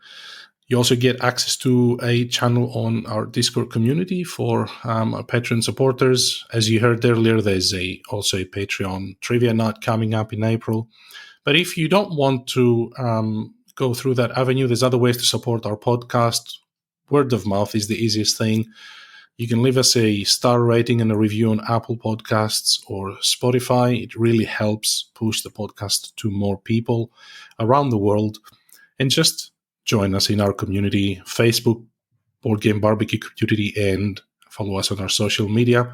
You also get access to a channel on our Discord community for our Patreon supporters. As you heard earlier, there's also a Patreon trivia night coming up in April. But if you don't want to go through that avenue, there's other ways to support our podcast. Word of mouth is the easiest thing. You can leave us a star rating and a review on Apple Podcasts or Spotify. It really helps push the podcast to more people around the world. And just join us in our community, Facebook, Board Game BBQ community, and follow us on our social media.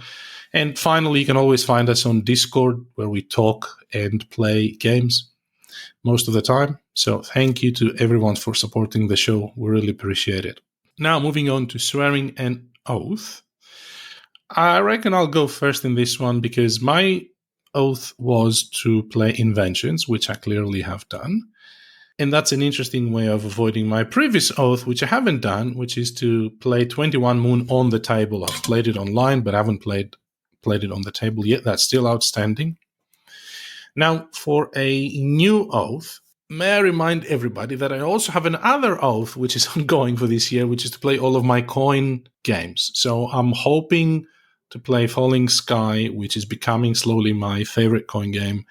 And finally, you can always find us on Discord, where we talk and play games most of the time. So thank you to everyone for supporting the show. We really appreciate it. Now, moving on to swearing and oath. I reckon I'll go first in this one because my oath was to play Inventions, which I clearly have done. And that's an interesting way of avoiding my previous oath, which I haven't done, which is to play 21 Moon on the table. I've played it online, but I haven't played it on the table yet. That's still outstanding. Now, for a new oath, may I remind everybody that I also have another oath, which is ongoing for this year, which is to play all of my coin games. So I'm hoping to play Falling Sky, which is becoming slowly my favorite coin game,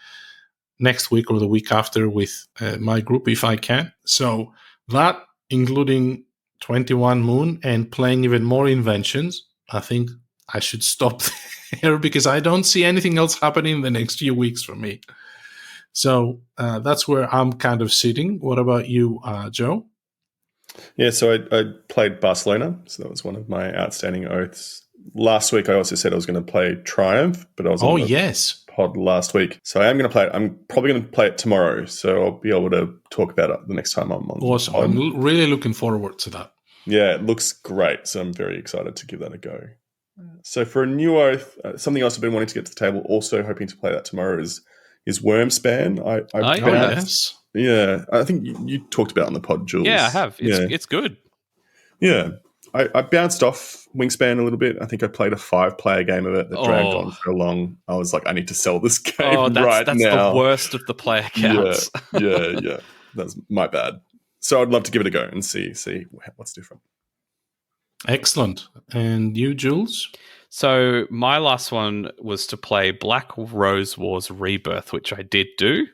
next week or the week after with my group, if I can. So that, including 21 Moon and playing even more Inventions, I think I should stop there because I don't see anything else happening in the next few weeks for me. So that's where I'm kind of sitting. What about you, Joe? Yeah, so I played Barcelona, so that was one of my outstanding oaths. Last week I also said I was going to play Triumph, but I was on the pod last week. So I am going to play it. I'm probably going to play it tomorrow, so I'll be able to talk about it the next time I'm on. Awesome. I'm really looking forward to that. Yeah, it looks great, so I'm very excited to give that a go. So for a new oath, something else I've been wanting to get to the table, also hoping to play that tomorrow, is Wormspan. Yes. Yeah, I think you talked about it on the pod, Jules. Yeah, I have. It's good. Yeah. I bounced off Wingspan a little bit. I think I played a 5-player game of it that dragged on so long. I was like, I need to sell this game that's now. The worst of the player counts. Yeah. That's my bad. So I'd love to give it a go and see what's different. Excellent. And you, Jules? So my last one was to play Black Rose Wars Rebirth, which I did do.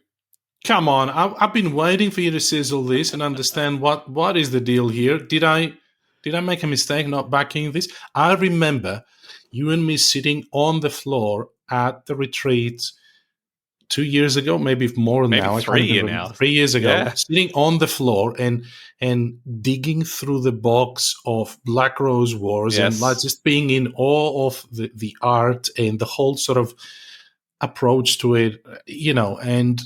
Come on, I've been waiting for you to sizzle this and understand what is the deal here. Did I make a mistake not backing this? I remember you and me sitting on the floor at the retreat 2 years ago, maybe more maybe now. 3 years now. 3 years ago, Yeah. sitting on the floor and digging through the box of Black Rose Wars and like just being in awe of the art and the whole sort of approach to it, and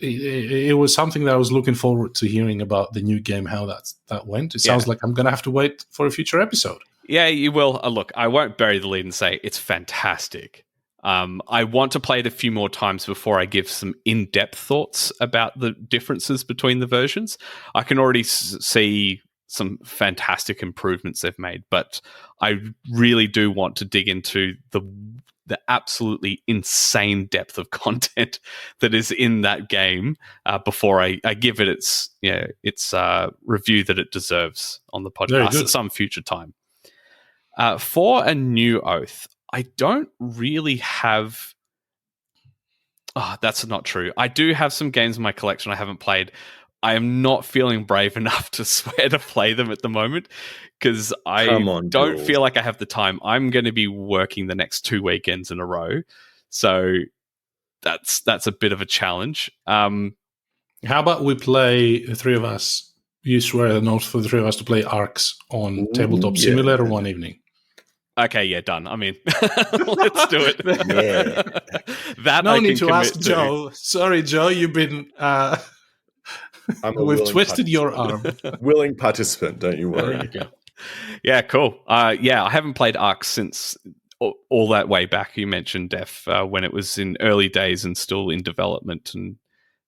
it was something that I was looking forward to hearing about the new game, how that went. It sounds like I'm going to have to wait for a future episode. Yeah, you will. Look, I won't bury the lead and say it's fantastic. I want to play it a few more times before I give some in-depth thoughts about the differences between the versions. I can already see some fantastic improvements they've made, but I really do want to dig into the absolutely insane depth of content that is in that game before I give it its review that it deserves on the podcast at some future time. For a new Oath, I don't really have... Oh, that's not true. I do have some games in my collection I haven't played. I am not feeling brave enough to swear to play them at the moment because I don't feel like I have the time. I'm going to be working the next 2 weekends in a row. So that's a bit of a challenge. How about we play, the three of us, you swear an oath for the three of us to play Arcs on Tabletop Simulator one evening? Okay, yeah, done. I mean, let's do it. Yeah. That no I can need to commit ask to. Joe. Sorry, Joe, you've been... we've twisted your arm. Willing participant, don't you worry. Yeah, cool. I haven't played Arcs since all that way back. You mentioned, Def, when it was in early days and still in development. And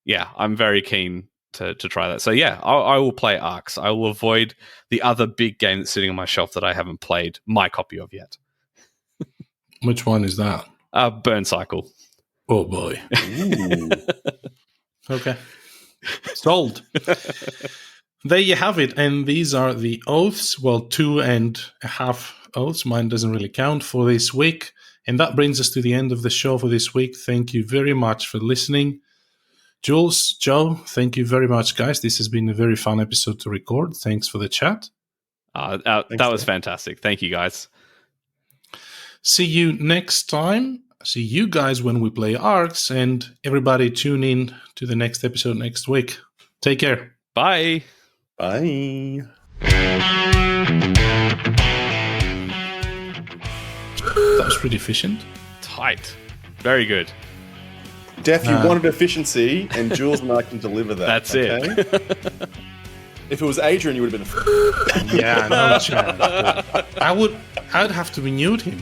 yeah, I'm very keen to try that. So yeah, I will play Arcs. I will avoid the other big game that's sitting on my shelf that I haven't played my copy of yet. Which one is that? Burn Cycle. Oh boy. Okay. Sold. There you have it. And these are the oaths. Well, 2.5 oaths. Mine doesn't really count for this week. And that brings us to the end of the show for this week. Thank you very much for listening. Jules, Joe, thank you very much, guys. This has been a very fun episode to record. Thanks for the chat. That was fantastic. Thank you, guys. See you next time. See you guys when we play Arcs. And everybody tune in to the next episode next week. Take care. Bye. Bye. That was pretty efficient. Tight. Very good. Def, you wanted efficiency, and Jules and I can deliver that. That's it. If it was Adrian, you would have been... Yeah, no chance. I'd have to mute him.